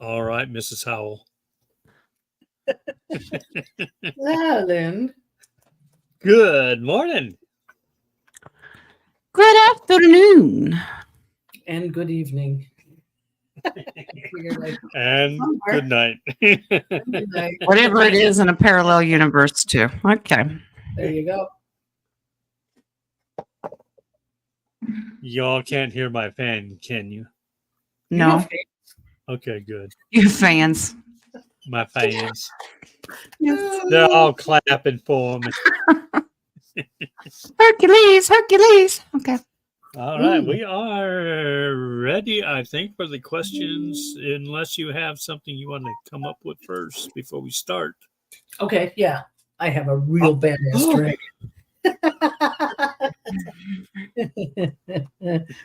All right, Mrs. Howell. Alan. Good morning. Good afternoon. And good evening. And good night. Good night. Whatever it is in a parallel universe, too. Okay. There you go. Y'all can't hear my fan, can you? No, Okay, good. you fans. My fans. They're all clapping for me. Hercules. Okay. All right, we are ready, I think, for the questions, unless you have something you want to come up with first before we start. Okay, yeah. I have a real badass dragon.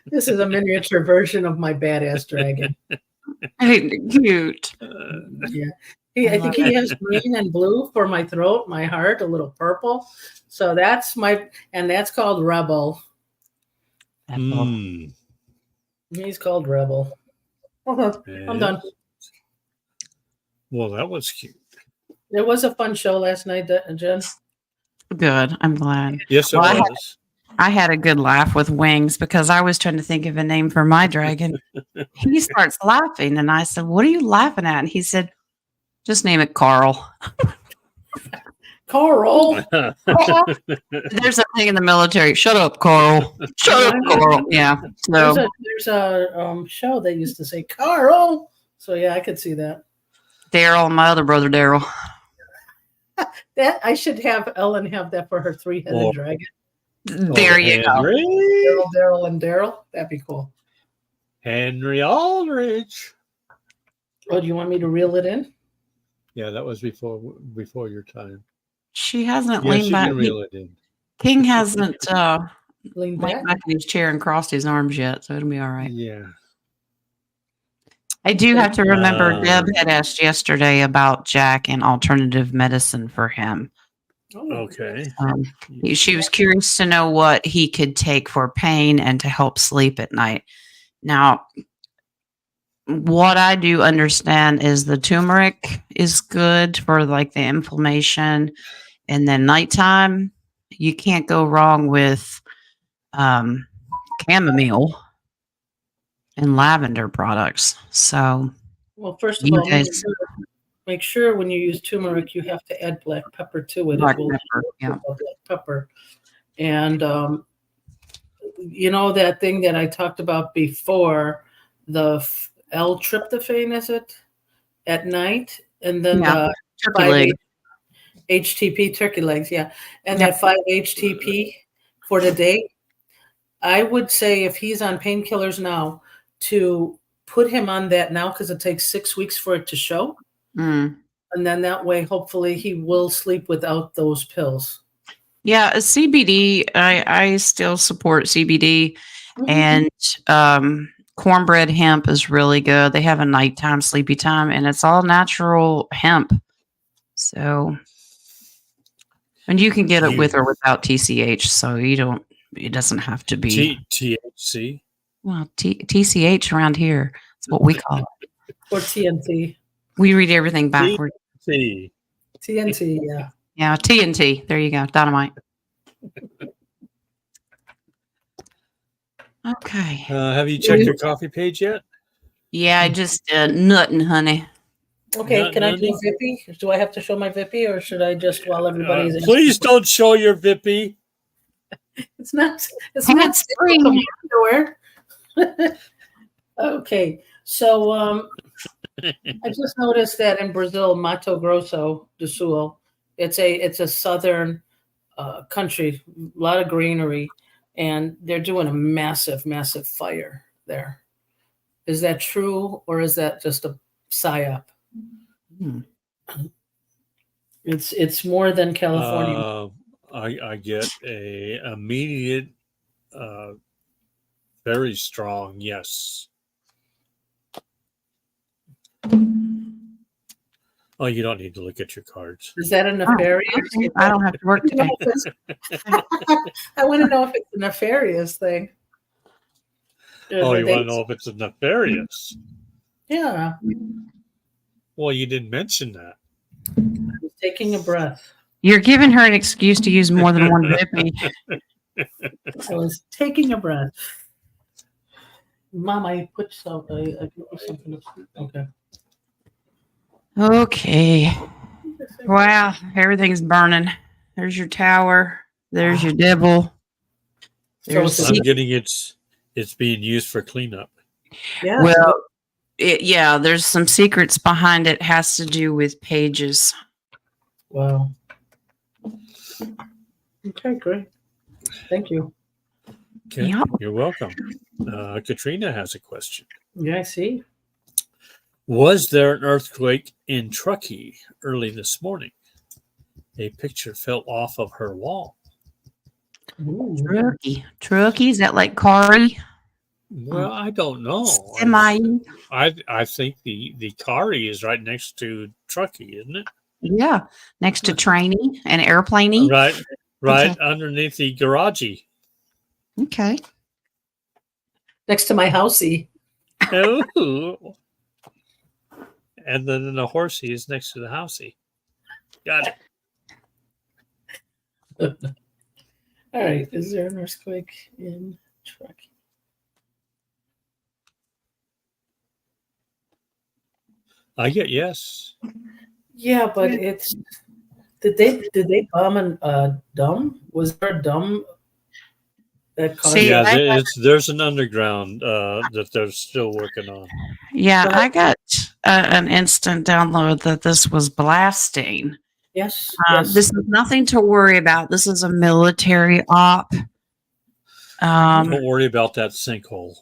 This is a miniature version of my badass dragon. Hey, cute. Yeah. I think he has green and blue for my throat, my heart, a little purple. So that's that's called Rebel. He's called Rebel. Okay, I'm done. Well, that was cute. It was a fun show last night, Jen. Good. I'm glad. Yes, it was. I had a good laugh with Wings because I was trying to think of a name for my dragon. He starts laughing, and I said, "What are you laughing at?" And he said, "Just name it Carl." Carl. There's a thing in the military. Shut up, Carl. Shut up, Carl. Yeah. So there's a show that used to say Carl. So yeah, I could see that. Daryl, my other brother, Daryl. That I should have Ellen have that for her 3-headed dragon. There you go. Daryl, and Daryl. That'd be cool. Henry Aldridge. Oh, do you want me to reel it in? Yeah, that was before your time. She hasn't Yes, leaned you back. can reel it in. King hasn't leaned back in his chair and crossed his arms yet, so it'll be all right. Yeah. I do have to remember Deb had asked yesterday about Jack and alternative medicine for him. Okay. She was curious to know what he could take for pain and to help sleep at night. Now, what I do understand is the turmeric is good for like the inflammation, and then nighttime, you can't go wrong with chamomile and lavender products. So, well, first of all, make sure when you use turmeric, you have to add black pepper to it. Black pepper, yeah. Black pepper. And, you know, that thing that I talked about before, the L-tryptophan, is it? At night? And then the 5-HTP, turkey legs, yeah. And that 5-HTP for the day. I would say if he's on painkillers now, to put him on that now because it takes 6 weeks for it to show. And then that way, hopefully, he will sleep without those pills. Yeah, CBD, I still support CBD. And cornbread hemp is really good. They have a nighttime sleepy time, and it's all natural hemp. So, and you can get it with or without TCH. So it doesn't have to be THC. Well, TCH around here. That's what we call it. Or TNT. We read everything backwards. TNT, yeah. Yeah, TNT. There you go. Dynamite. Okay. Have you checked your coffee page yet? Yeah, I just nutting, honey. Okay, can I do Vippy? Do I have to show my Vippy, or should I just while everybody's please don't show your Vippy. It's not spring underwear. Okay, so I just noticed that in Brazil, Mato Grosso do Sul, it's a southern country, a lot of greenery, and they're doing a massive fire there. Is that true, or is that just a psyop? It's more than California. I get a immediate, very strong yes. Oh, you don't need to look at your cards. Is that a nefarious? I don't have to work today. I want to know if it's a nefarious thing. Oh, you want to know if it's a nefarious? Yeah. Well, you didn't mention that. I was taking a breath. You're giving her an excuse to use more than one Zippy. I was taking a breath. Mom, I put some. I put something. Okay. Okay. Wow, everything's burning. There's your tower. There's your dibble. There's So I'm getting it's being used for cleanup. yeah. well, yeah, there's some secrets behind it. Has to do with pages. Wow. Okay, great. Thank you. Okay, Yep. you're welcome. Katrina has a question. Yeah, I see. Was there an earthquake in Truckee early this morning? A picture fell off of her wall. Ooh. Truckee, is that like Kari? Well, I don't know. Semi. I think the Kari is right next to Truckee, isn't it? Yeah, next to training and airplaning. Right Okay. underneath the garagey. Okay. Next to my housey. Oh. And then the horsey is next to the housey. Got it. All right. Is there an earthquake in Truckee? I get yes. Yeah, but it's. Did they bomb a dam? Was there a dam that caused? See, Yeah, I- there's an underground that they're still working on. Yeah, But- I got an instant download that this was blasting. Yes. Yes. This is nothing to worry about. This is a military op. Don't worry about that sinkhole.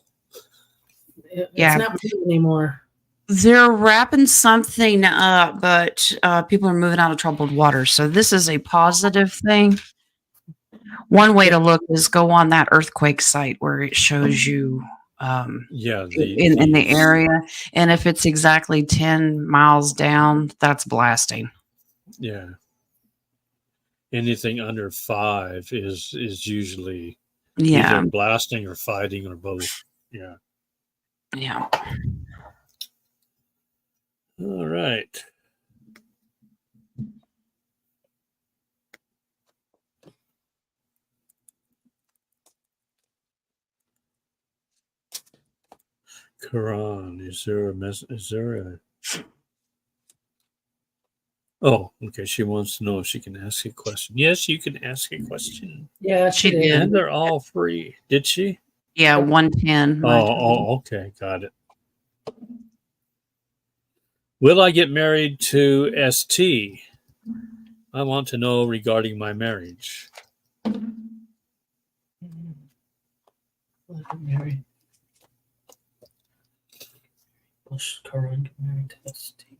It's yeah. not blue anymore. They're wrapping something up, but people are moving out of troubled water. So this is a positive thing. One way to look is go on that earthquake site where it shows you Yeah, in the area. And if it's exactly 10 miles down, that's blasting. Yeah. Anything under 5 is usually Yeah. either blasting or fighting or both. Yeah. Yeah. All right. Quran, is there a Oh, okay. She wants to know if she can ask a question. Yes, you can ask a question. Yeah, She did. did. And they're all free. Did she? Yeah. 110. Okay. Got it. Will I get married to ST? I want to know regarding my marriage. Mary. Bush Curran married to ST.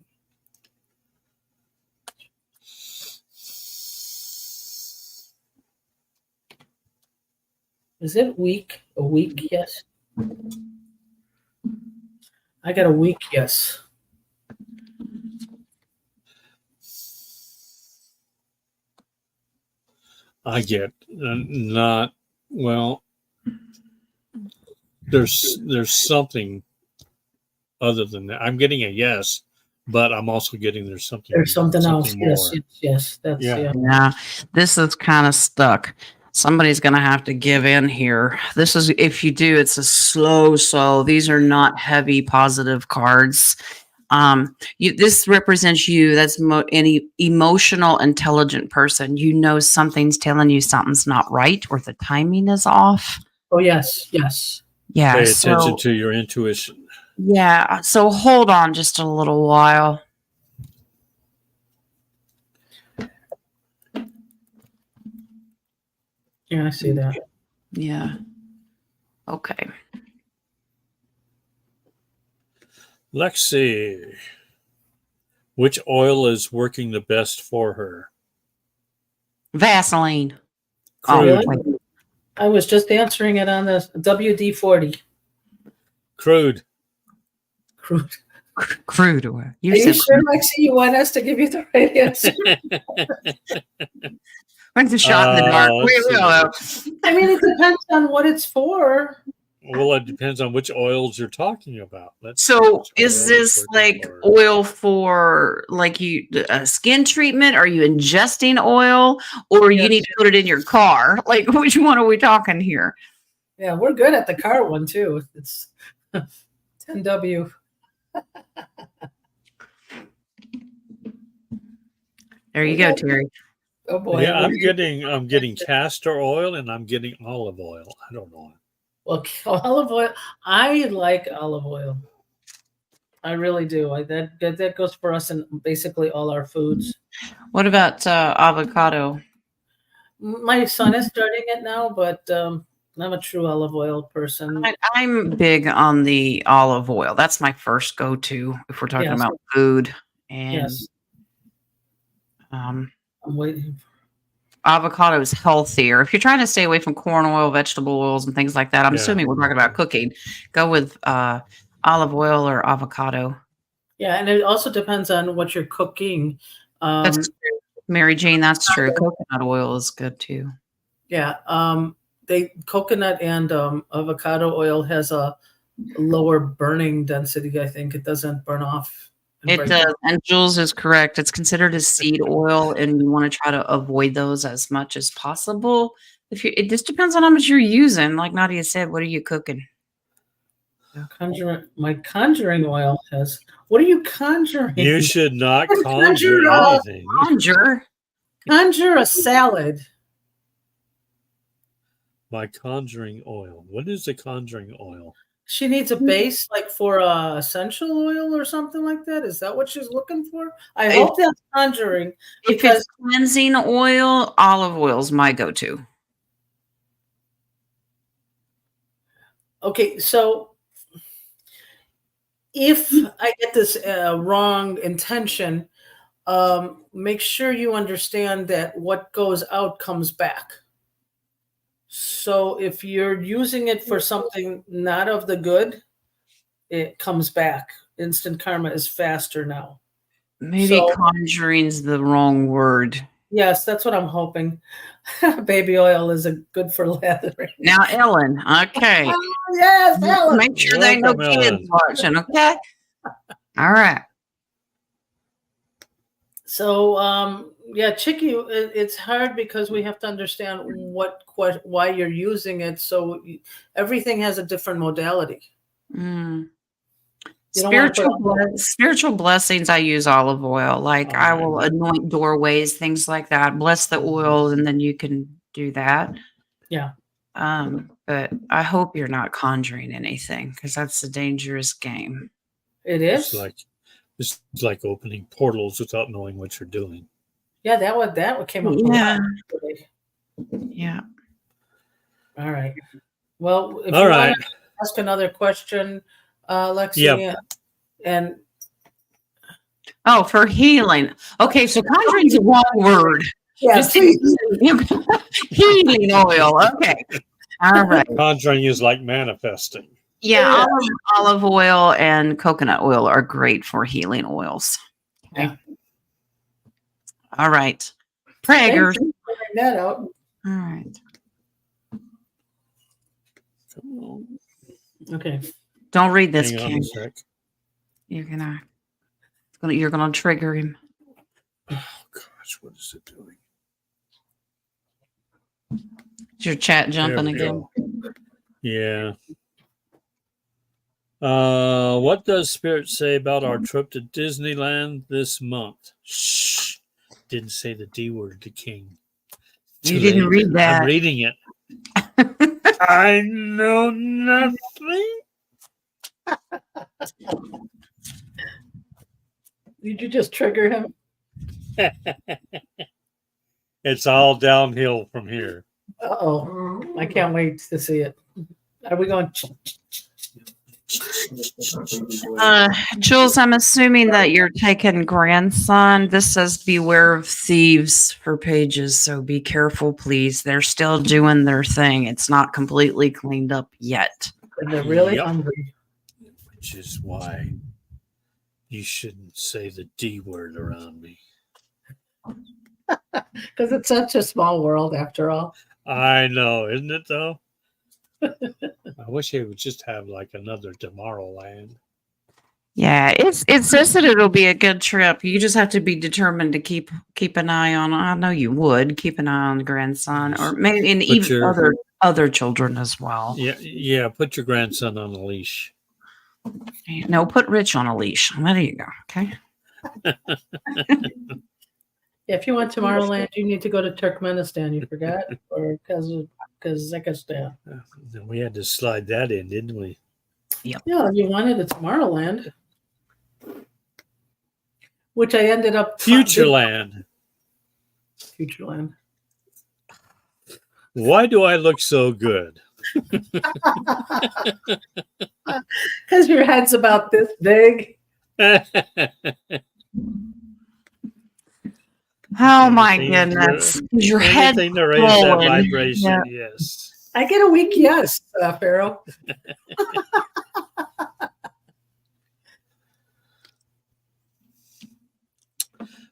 Is it week? A week, yes. I got a week, yes. I get not well. There's something other than that. I'm getting a yes, but I'm also getting there's something else. more. Yes. That's Yeah. Yeah, this is kind of stuck. Somebody's going to have to give in here. This is, if you do, it's a slow. These are not heavy positive cards. This represents you. That's any emotional, intelligent person. You know something's telling you something's not right or the timing is off. Oh, yes. Yeah. Pay attention to your intuition. Yeah. So hold on just a little while. Yeah, I see that. Yeah. Okay. Lexi, which oil is working the best for her? Vaseline. Crude. wait. I was just answering it on the WD-40. Crude. Crude. Crude oil. Are you sure, Lexi, you want us to give you the right answer? When's the shot in the dark? let's see. I mean, it depends on what it's for. Well, it depends on which oils you're talking about. So Which is oil this you're working like for. oil for like skin treatment? Are you ingesting oil or you Yes. need to put it in your car? Like which one are we talking here? Yeah, we're good at the car one too. It's 10W. There you go, Terry. Oh boy. Yeah, I'm getting castor oil and I'm getting olive oil. I don't know. Well, olive oil. I like olive oil. I really do. That goes for us in basically all our foods. What about avocado? My son is starting it now, but I'm a true olive oil person. I'm big on the olive oil. That's my first go-to if we're talking Yes. about food. And Yes, I'm waiting. avocado is healthier. If you're trying to stay away from corn oil, vegetable oils, and things like that, I'm Yeah. assuming we're talking about cooking. Go with olive oil or avocado. Yeah, and it also depends on what you're cooking. That's true. Mary Jane, that's true. Coconut oil is good too. Yeah, coconut and avocado oil has a lower burning density. I think it doesn't burn off. and It break does. down. And Jules is correct. It's considered as seed oil, and you want to try to avoid those as much as possible. It just depends on how much you're using. Like Nadia said, what are you cooking? My conjuring oil has. What are you conjuring? You should not Conjure conjure all- anything. Conjure. Conjure a salad. My conjuring oil. What is a conjuring oil? She needs a base, like for essential oil or something like that. Is that what she's looking for? I hope that's conjuring. If Because- it's cleansing oil, olive oil is my go-to. Okay, so if I get this wrong intention, make sure you understand that what goes out comes back. So if you're using it for something not of the good, it comes back. Instant karma is faster now. Maybe So- conjuring's the wrong word. Yes, that's what I'm hoping. Baby oil is good for lathering. Now, Ellen, okay. Yes, Ellen. Make sure they know Welcome, kids Ellen. watching, okay? All right. So, yeah, Chicky, it's hard because we have to understand why you're using it. So everything has a different modality. Mm. You don't wanna Spiritual blessings, I use olive oil. Like I will Alright. anoint doorways, things like that. Bless the oil, and then you can do that. Yeah. But I hope you're not conjuring anything because that's a dangerous game. It It's is. like opening portals without knowing what you're doing. Yeah, that what came up. a Yeah. lot today. Yeah. All right. Well, if All you right. want to ask another question, Lexi, Yep. and Oh, for healing. Okay, so conjuring's the wrong word. yeah, Just please. healing oil. Okay. All right. Conjuring is like manifesting. Yeah, Yeah. olive oil and coconut oil are great for healing oils. Okay. Yeah. All right. Thank Prager. you for figuring that out. All right. Come on. Okay. Don't read this, Hang on King. a sec. You're gonna trigger him. Oh gosh, what is it doing? Is your chat There jumping we again? go. Yeah. What does Spirit say about our trip to Disneyland this month? Shh. Didn't say the D word to King. You Too didn't late. read that. I'm reading it. I know nothing. Did you just trigger him? It's all downhill from here. Uh-oh. I can't wait to see it. Are we going? Jules, I'm assuming that you're taking grandson. This says beware of thieves for pages, so be careful, please. They're still doing their thing. It's not completely cleaned up yet. And they're really Yep. hungry. Which is why you shouldn't say the D word around me. Because it's such a small world after all. I know, isn't it though? I wish they would just have like another Tomorrowland. Yeah, it says that it'll be a good trip. You just have to be determined to keep an eye on. I know you would keep an eye on the grandson, or maybe and Put even your- other children as well. Yeah. Put your grandson on a leash. No, put Rich on a leash. There you go. Okay. If you want Tomorrowland, you need to go to Turkmenistan. You forgot, or Kazakhstan. Then we had to slide that in, didn't we? Yeah, you wanted a Tomorrowland, which I ended up Futureland. Futureland. Why do I look so good? Because your head's about this big. Oh my Anything to- goodness! Your head. Anything to raise that swollen. vibration, yes. I get a weak yes, Pharaoh.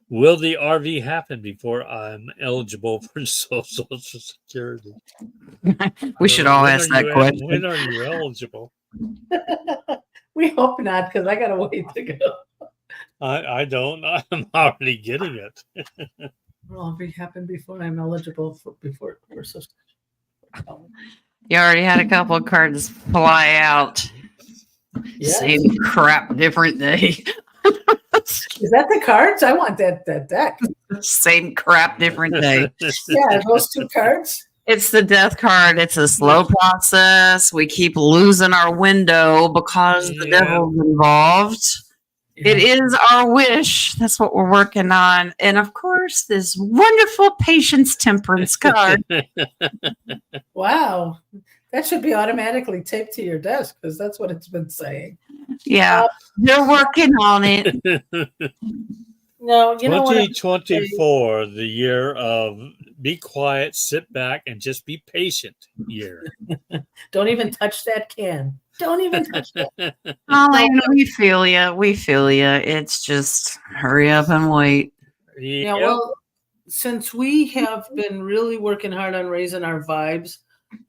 Will the RV happen before I'm eligible for Social Security? We should all When ask are that you- question. When are you eligible? We hope not, because I got a way to go. I don't. I'm already getting it. Well, if it happened before I'm eligible for Social Security. You already had a couple of cards fly out. Yes. Same crap, different day. Is that the cards? I want that deck. Same crap, different day. Yeah, those two cards. It's the death card. It's a slow process. We keep losing our window because the Yeah. devil's involved. It is our wish. That's what we're working on. And of course, this wonderful patience temperance card. Wow. That should be automatically taped to your desk because that's what it's been saying. Yeah, they're working on it. No, you know what? 2024, the year of be quiet, sit back, and just be patient year. Don't even touch that can. Don't even touch that. Holly, we feel you. We feel you. It's just hurry up and wait. Yeah, well, since we have been really working hard on raising our vibes,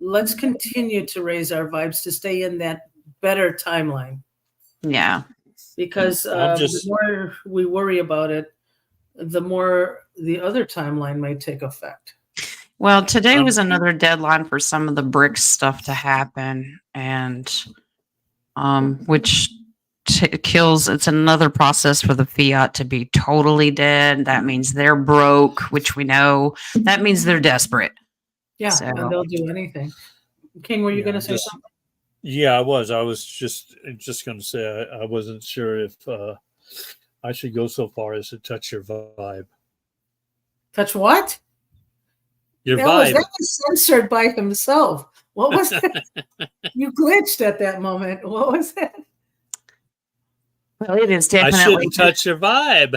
let's continue to raise our vibes to stay in that better timeline. Yeah. Because the more we worry about it, the more the other timeline might take effect. Well, today was another deadline for some of the BRICS stuff to happen, and which kills. It's another process for the fiat to be totally dead. That means they're broke, which we know. That means they're desperate. Yeah, So- and they'll do anything. King, were you going to say something? Yeah, I was. I was just going to say I wasn't sure if I should go so far as to touch your vibe. Touch what? Your That vibe. was censored by himself. What was that? You glitched at that moment. What was that? Well, it is I definitely. shouldn't touch your vibe.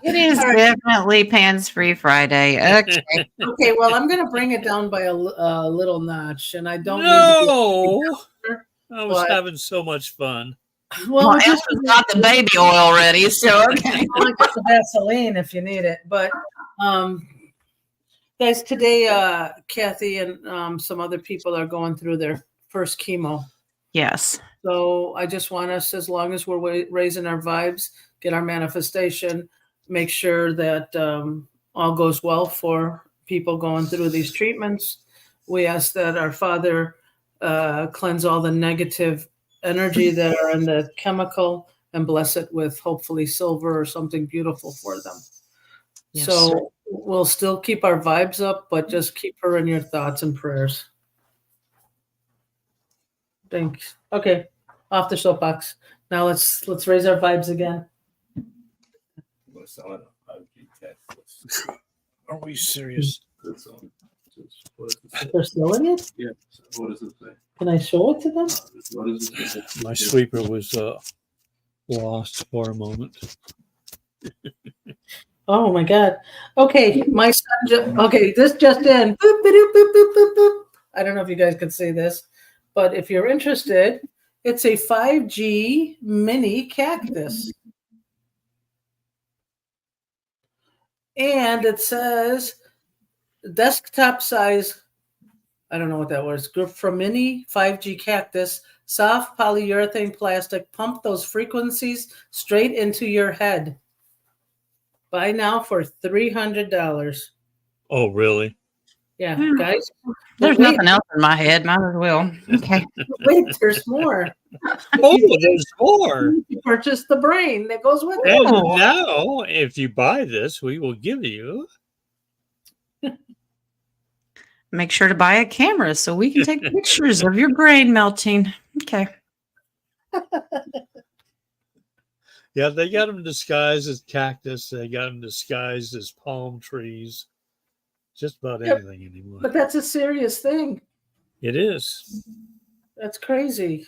It is definitely Pants Free Friday. Okay. Okay, well, I'm going to bring it down by a little notch, and I don't No, I was but- having so much fun. Well, Well, we just Ellen's got the baby oil ready, so okay. I got the Vaseline if you need it. But guys, today Kathy and some other people are going through their first chemo. Yes. So I just want us, as long as we're raising our vibes, get our manifestation, make sure that all goes well for people going through these treatments. We ask that our Father cleanse all the negative energy that are in the chemical and bless it with hopefully silver or something beautiful for them. Yes, So sir. we'll still keep our vibes up, but just keep her in your thoughts and prayers. Thanks. Okay, off the soapbox. Now let's raise our vibes again. Are we serious? They're still in it? Yeah. What does it say? Can I show it to them? What does it say? My sweeper was lost for a moment. Oh my God. Okay, my son. Okay, this just in. Boop, boop, boop, boop, boop, boop. I don't know if you guys can see this, but if you're interested, it's a 5G mini cactus. And it says desktop size I don't know what that was. Graphamini 5G cactus, soft polyurethane plastic. Pump those frequencies straight into your head. Buy now for $300. Oh, really? Yeah, Hmm. guys. There's wait, nothing else in my head. Might as well. Okay. wait, there's more. Oh, there's more. You purchase the brain that goes with it. And Oh. now, if you buy this, we will give you. Make sure to buy a camera so we can take pictures of your brain melting. Okay. Yeah, they got them disguised as cactus. They got them disguised as palm trees. Just about Yep. anything anymore. But that's a serious thing. It is. That's crazy.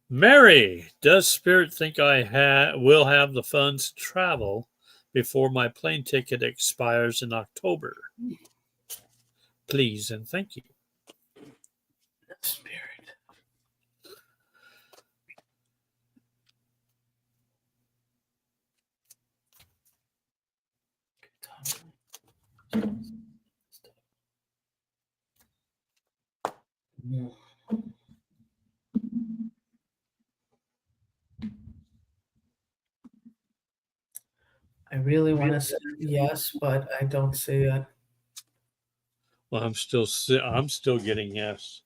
Mary, does Spirit think I will have the funds to travel before my plane ticket expires in October? Please and thank you. Spirit. I really want to say yes, but I don't see it. Well, I'm still getting yes.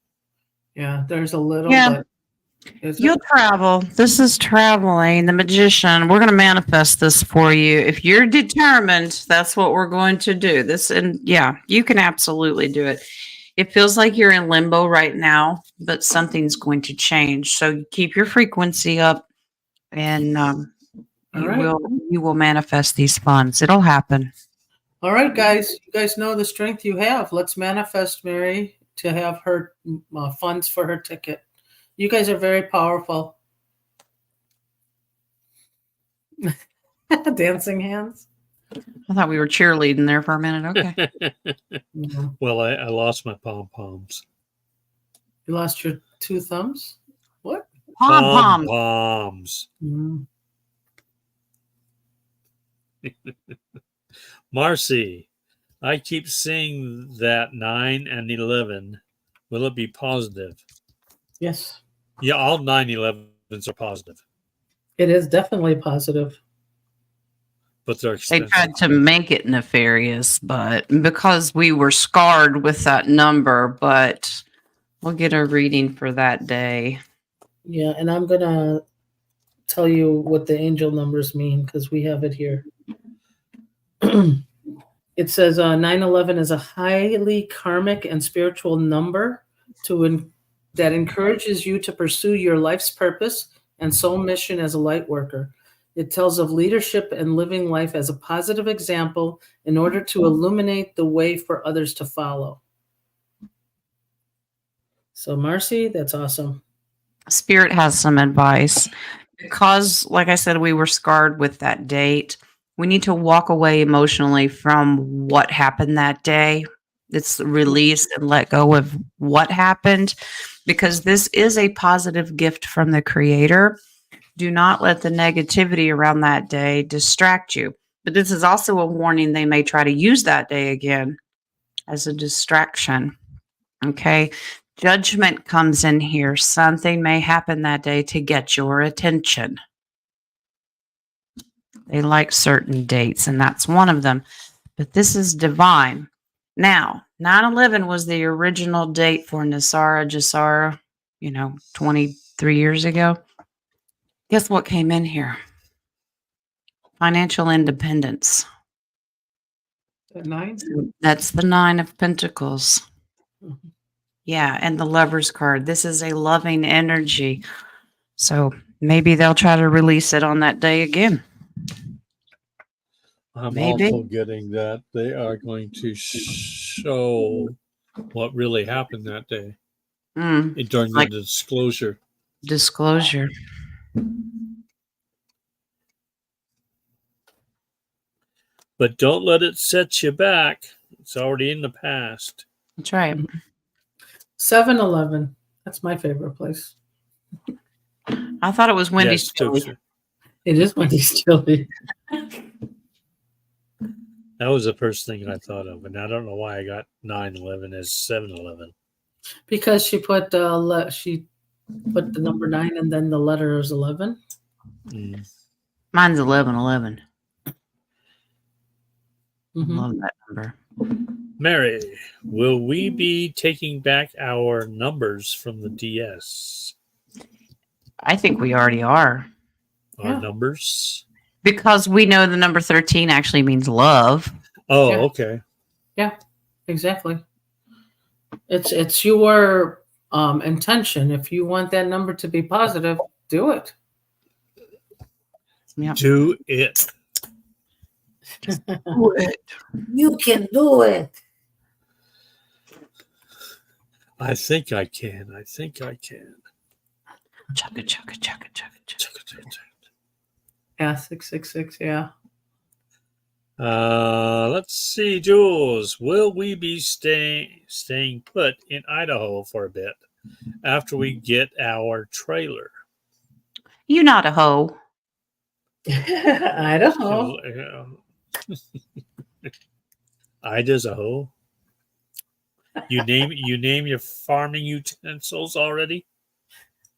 Yeah, there's a little, Yeah. but is You'll it? travel. This is traveling. The magician. We're going to manifest this for you. If you're determined, that's what we're going to do. This, and yeah, you can absolutely do it. It feels like you're in limbo right now, but something's going to change. So keep your frequency up, and All right. you will manifest these funds. It'll happen. All right, guys. You guys know the strength you have. Let's manifest Mary to have her funds for her ticket. You guys are very powerful. Dancing hands. I thought we were cheerleading there for a minute. Okay. Yeah. Well, I lost my pom poms. You lost your two thumbs? What? Pom pom. Poms. Mm. Marcy, I keep seeing that 9 and 11. Will it be positive? Yes, Yeah, all 9/11s are positive, it is definitely positive. but they're They expensive. tried to make it nefarious, but because we were scarred with that number, but we'll get a reading for that day. Yeah, and I'm going to tell you what the angel numbers mean because we have it here. It says 9/11 is a highly karmic and spiritual number that encourages you to pursue your life's purpose and soul mission as a light worker. It tells of leadership and living life as a positive example in order to illuminate the way for others to follow. So, Marcy, that's awesome. Spirit has some advice because, like I said, we were scarred with that date. We need to walk away emotionally from what happened that day. It's release and let go of what happened because this is a positive gift from the Creator. Do not let the negativity around that day distract you. But this is also a warning they may try to use that day again as a distraction. Okay. Judgment comes in here. Something may happen that day to get your attention. They like certain dates, and that's one of them. But this is divine. Now, 9/11 was the original date for Nasara Jasara, 23 years ago. Guess what came in here? Financial independence. At 9? That's the 9 of Pentacles. Mhm. Yeah, and the Lover's card. This is a loving energy. So maybe they'll try to release it on that day again. I'm Maybe. also getting that they are going to show what really happened that day during Like- the disclosure. Disclosure. But don't let it set you back. It's already in the past. That's right. 7-Eleven. That's my favorite place. I thought it was Wendy's Yes, chili. Toaster. It is Wendy's chili. That was the first thing I thought of, and I don't know why I got 9-11 as 7-Eleven. Because she put the number 9 and then the letter is 11. Mm. Mine's 1111. Mhm. Love that number. Mary, will we be taking back our numbers from the DS? I think we already are. Our Yeah. numbers? Because we know the number 13 actually means love. Oh, Yeah. okay. Exactly. It's your intention. If you want that number to be positive, do it. Yep. Do it. You can do it. I think I can. I think I can. Chugga, chugga, chugga, chugga, chugga. Yeah, 666. Yeah. Let's see, Jules. Will we be staying put in Idaho for a bit after we get our trailer? You not a hoe. Idaho. Ida's a hoe. You name your farming utensils already?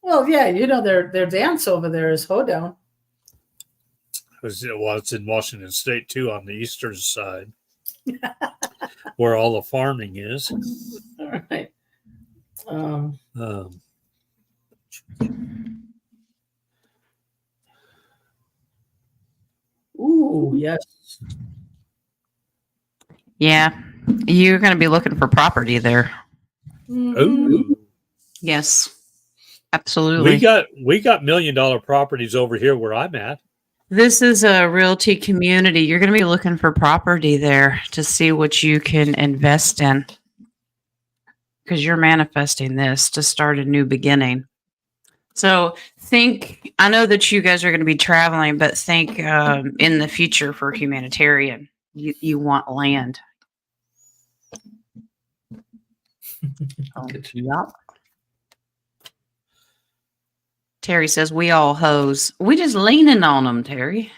Well, yeah, their dance over there is hoedown. Well, it's in Washington State too, on the eastern side, where all the farming is. All right. Ooh, yes. Yeah. You're going to be looking for property there. Mhm. Oh, Yes. Absolutely. we got $1 million properties over here where I'm at. This is a realty community. You're going to be looking for property there to see what you can invest in because you're manifesting this to start a new beginning. So I know that you guys are going to be traveling, but think in the future for humanitarian. You want land. Yep. Terry says, we all hoes. We just leaning on them, Terry.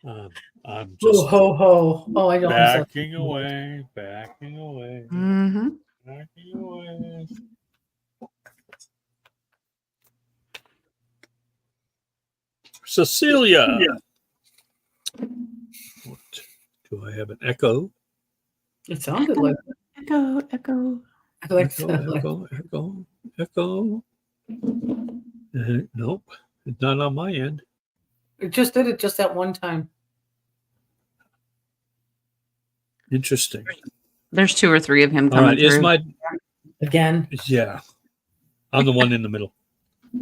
I'm Ooh, just ho ho. Oh, I don't. backing away, backing away, Mm-hmm. backing away. Cecilia. What? Do I have an echo? It sounded like Echo, echo. Echo. Nope, it's not on my end. It just did it just that one time. Interesting. There's 2 or 3 of him All coming right, is through. Again. yeah. I'm the one in the middle.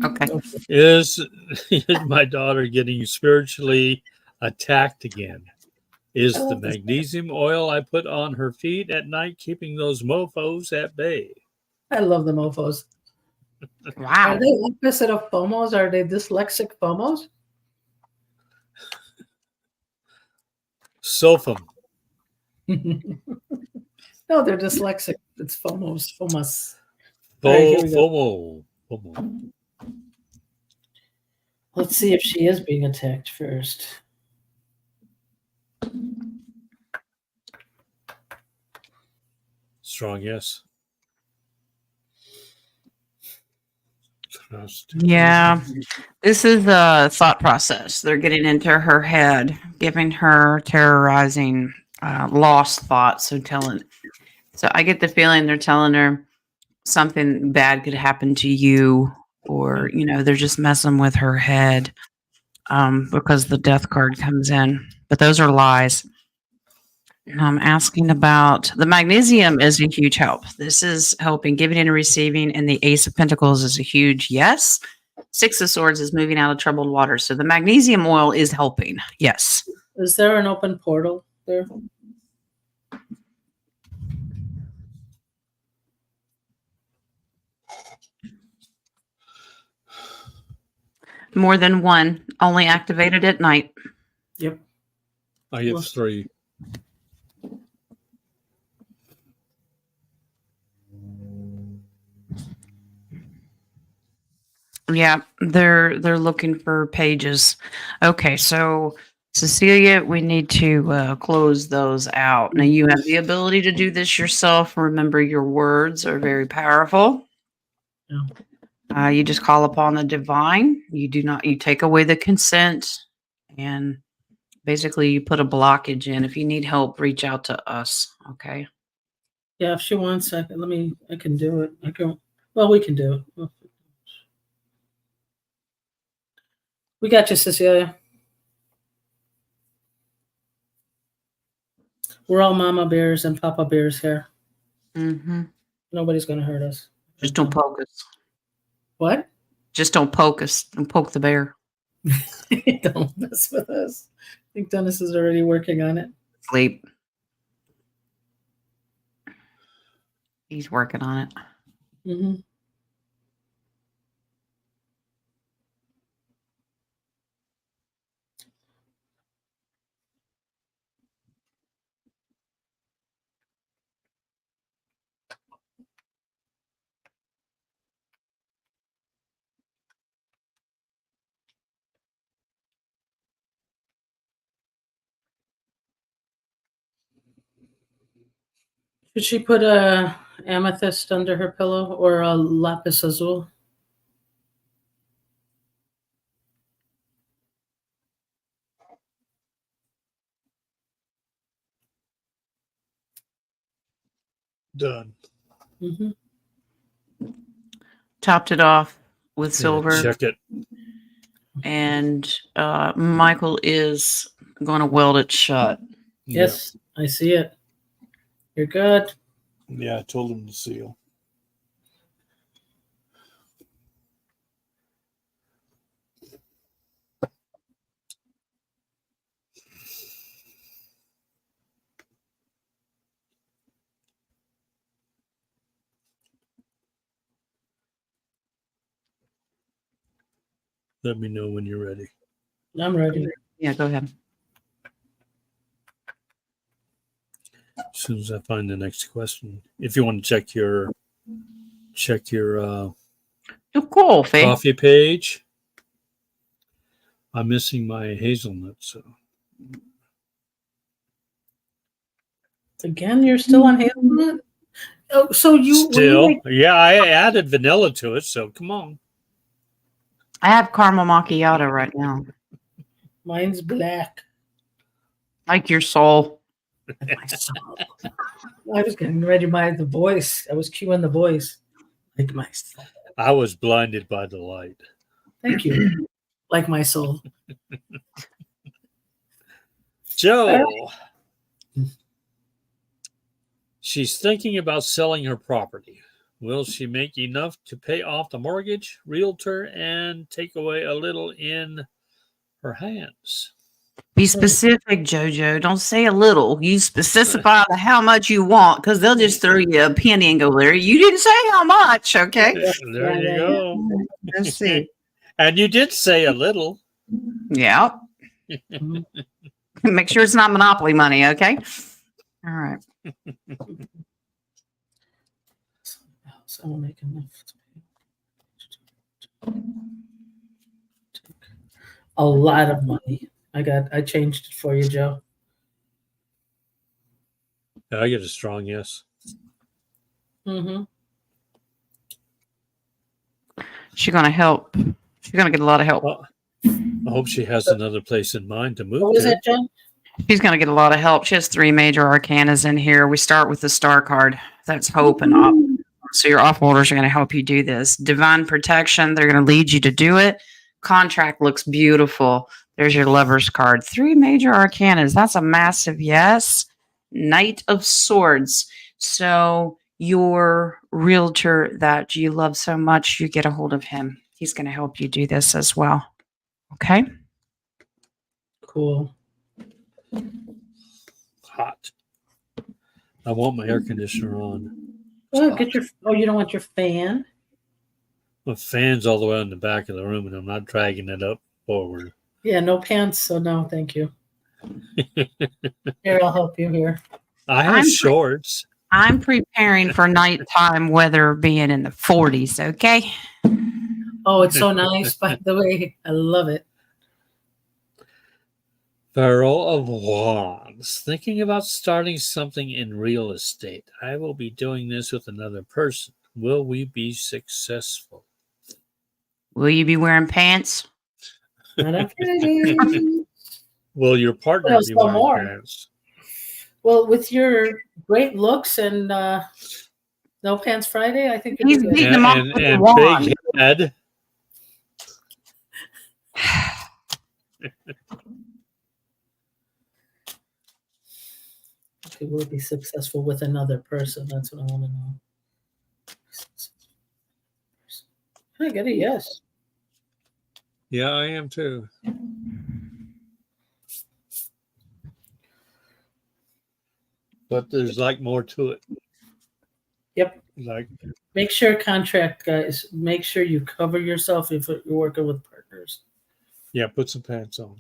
Okay. Is my daughter getting spiritually attacked again? Is the magnesium oil I put on her feet at night keeping those mofos at bay? I love the mofos. Wow. Are they opposite of FOMOs? Are they dyslexic FOMOs? Sophum. No, they're dyslexic. It's FOMOs. FOMOS. Fo- All right, here we go. FOMO. Let's see if she is being attacked first. Strong yes. Trust. Yeah. This is a thought process. They're getting into her head, giving her terrorizing, lost thoughts. So I get the feeling they're telling her something bad could happen to you, or, they're just messing with her head because the death card comes in. But those are lies. I'm asking about the magnesium is a huge help. This is helping giving and receiving, and the Ace of Pentacles is a huge yes. 6 of Swords is moving out of troubled water. So the magnesium oil is helping. Yes. Is there an open portal there? More than one, only activated at night. Yep. I have 3. Yeah, they're looking for pages. Okay, so Cecilia, we need to close those out. Now, you have the ability to do this yourself. Remember, your words are very powerful. Yeah. You just call upon the divine. You take away the consent, and basically you put a blockage in. If you need help, reach out to us. Okay. Yeah, if she wants, I can do it. We can do it. We got you, Cecilia. We're all mama bears and papa bears here. Mm-hmm. Nobody's going to hurt us. Just don't poke us. What? Just don't poke us. Don't poke the bear. Don't mess with us. I think Dennis is already working on it. Sleep. He's working on it. Mm-hmm. Should she put a amethyst under her pillow or a lapis azul? Done. Mm-hmm. Topped it off with Yeah, silver. check it. And Michael is going to weld it shut. Yes, I see it. You're good. Yeah, I told him to seal. Let me know when you're ready. I'm ready. Yeah, go ahead. As soon as I find the next question. If you want to check your Oh, cool, Faye. coffee page. I'm missing my hazelnut, so Again, you're still on hazelnut? Oh, so you still, yeah, I added vanilla to it, so come on. I have caramel macchiato right now. Mine's black. Like your soul. I was getting ready by the voice. I was cueing the voice. Like my soul. I was blinded by the light. Thank you. Like my soul. Joe. She's thinking about selling her property. Will she make enough to pay off the mortgage, realtor, and take away a little in her hands? Be specific, Jojo. Don't say a little. You specify the how much you want, because they'll just throw you a penny and go there. You didn't say how much, okay? There you go. Let's see. And you did say a little. Yeah. Make sure it's not monopoly money, okay? All right. So I will make enough. A lot of money. I changed it for you, Joe. I get a strong yes. Mm-hmm. She's going to help. She's going to get a lot of help. Well, I hope she has another place in mind to move What was to. that, Joe? She's going to get a lot of help. She has 3 major arcanas in here. We start with the star card. That's hope and off. So your off holders are going to help you do this. Divine protection. They're going to lead you to do it. Contract looks beautiful. There's your lovers card. 3 major arcanas. That's a massive yes. Knight of Swords. So your realtor that you love so much, you get a hold of him. He's going to help you do this as well. Okay? Cool. Hot. I want my air conditioner on. Oh, you don't want your fan? My fan's all the way on the back of the room, and I'm not dragging it up forward. Yeah, no pants, so no, thank you. Here, I'll help you here. I have shorts. I'm preparing for nighttime weather being in the 40s, okay? Oh, it's so nice, by the way. I love it. Barrel of Wands. Thinking about starting something in real estate. I will be doing this with another person. Will we be successful? Will you be wearing pants? Not on Friday. Will your partner Well, be some wearing more. pants? Well, with your great looks and no pants Friday, I think He's you'll be beating good. them up And, with a and wand. big head. Okay, will be successful with another person. That's what I want to know. I get a yes. Yeah, I am too. But there's like more to it. Yep. Like, Make sure contract guys. Make sure you cover yourself if you're working with partners. yeah, put some pants on.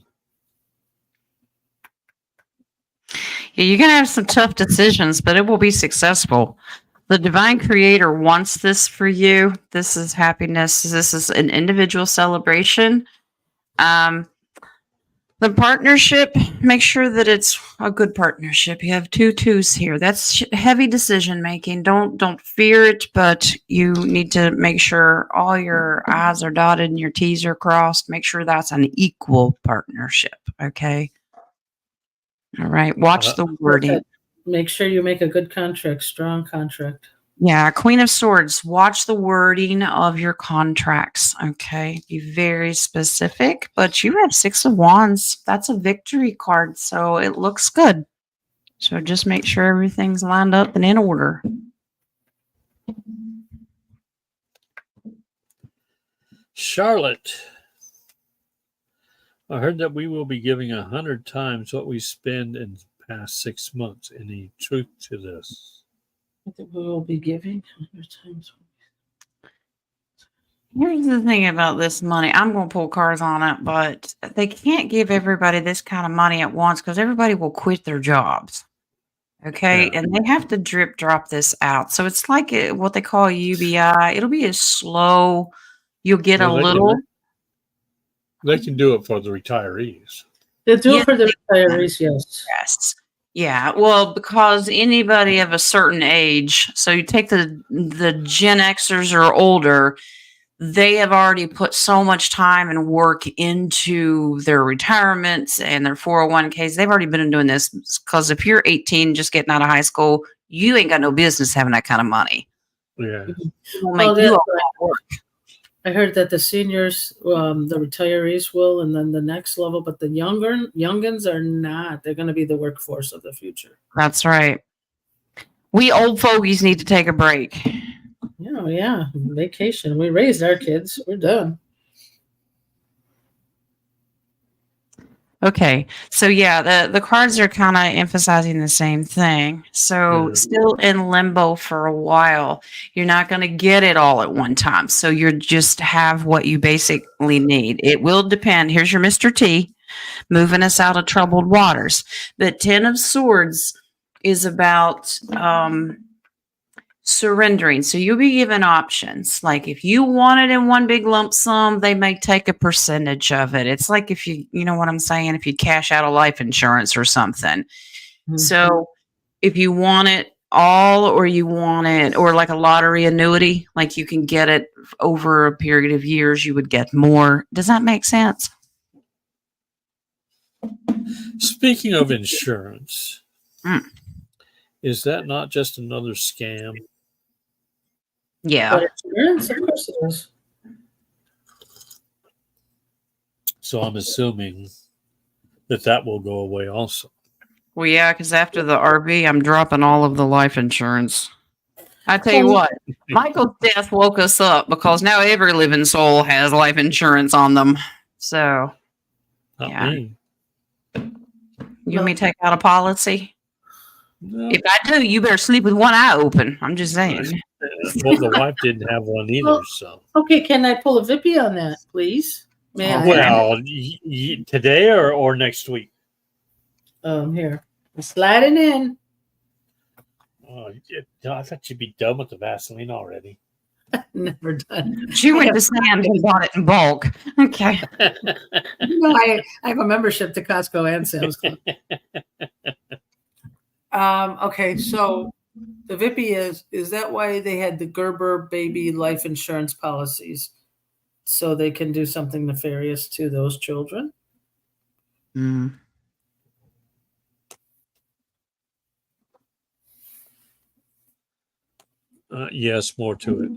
Yeah, you're going to have some tough decisions, but it will be successful. The divine creator wants this for you. This is happiness. This is an individual celebration. The partnership, make sure that it's a good partnership. You have 2 twos here. That's heavy decision making. Don't fear it, but you need to make sure all your I's are dotted and your T's are crossed. Make sure that's an equal partnership. Okay. All right. Watch the wording. Make sure you make a good contract, strong contract. Yeah, Queen of Swords, watch the wording of your contracts. Okay. Be very specific, but you have 6 of Wands. That's a victory card, so it looks good. So just make sure everything's lined up and in order. Charlotte. I heard that we will be giving 100 times what we spend in the past 6 months. Any truth to this? I think we will be giving 100 times. Here's the thing about this money. I'm going to pull cards on it, but they can't give everybody this kind of money at once because everybody will quit their jobs. Okay. Yeah. And they have to drip drop this out. So it's like what they call UBI. It'll be a slow, you'll get Well, a little. They can do it for the retirees. They do Yeah. it for the retirees, yes. Yes. Yeah. Well, because anybody of a certain age, so you take the Gen Xers or older, they have already put so much time and work into their retirements and their 401ks. They've already been doing this because if you're 18, just getting out of high school, you ain't got no business having that kind of money. Yeah. It will Well, make you that's all that work. I heard that the seniors, the retirees will, and then the next level, but the youngins are not. They're going to be the workforce of the future. That's right. We old fogies need to take a break. Yeah, vacation. We raised our kids. We're done. Okay. So yeah, the cards are kind of emphasizing the same thing. So still in limbo for a while. You're not going to get it all at one time. So you just have what you basically need. It will depend. Here's your Mr. T moving us out of troubled waters. The 10 of Swords is about surrendering. So you'll be given options. Like if you want it in one big lump sum, they may take a percentage of it. It's like if you know what I'm saying, if you cash out a life insurance or something. Mhm. So if you want it all or you want it, or like a lottery annuity, like you can get it over a period of years, you would get more. Does that make sense? Speaking of insurance, Mm. is that not just another scam? Yeah. But insurance, of course it is. So I'm assuming that will go away also. Well, yeah, because after the RV, I'm dropping all of the life insurance. I tell you what, Michael's death woke us up because now every living soul has life insurance on them. So, Not Yeah. me. you want me to take out a policy? No. If I do, you better sleep with one eye open. I'm just saying. Well, the wife didn't have one either, so. Okay, can I pull a Vippy on that, please? May I? Well, today or next week? Here. I'm sliding in. I thought you'd be done with the Vaseline already. Never done. She went to Sam's and bought it in bulk. Okay. No, I have a membership to Costco and Sam's Club. Okay, so the VIPI is that why they had the Gerber baby life insurance policies? So they can do something nefarious to those children? Mm. Yes, more to it.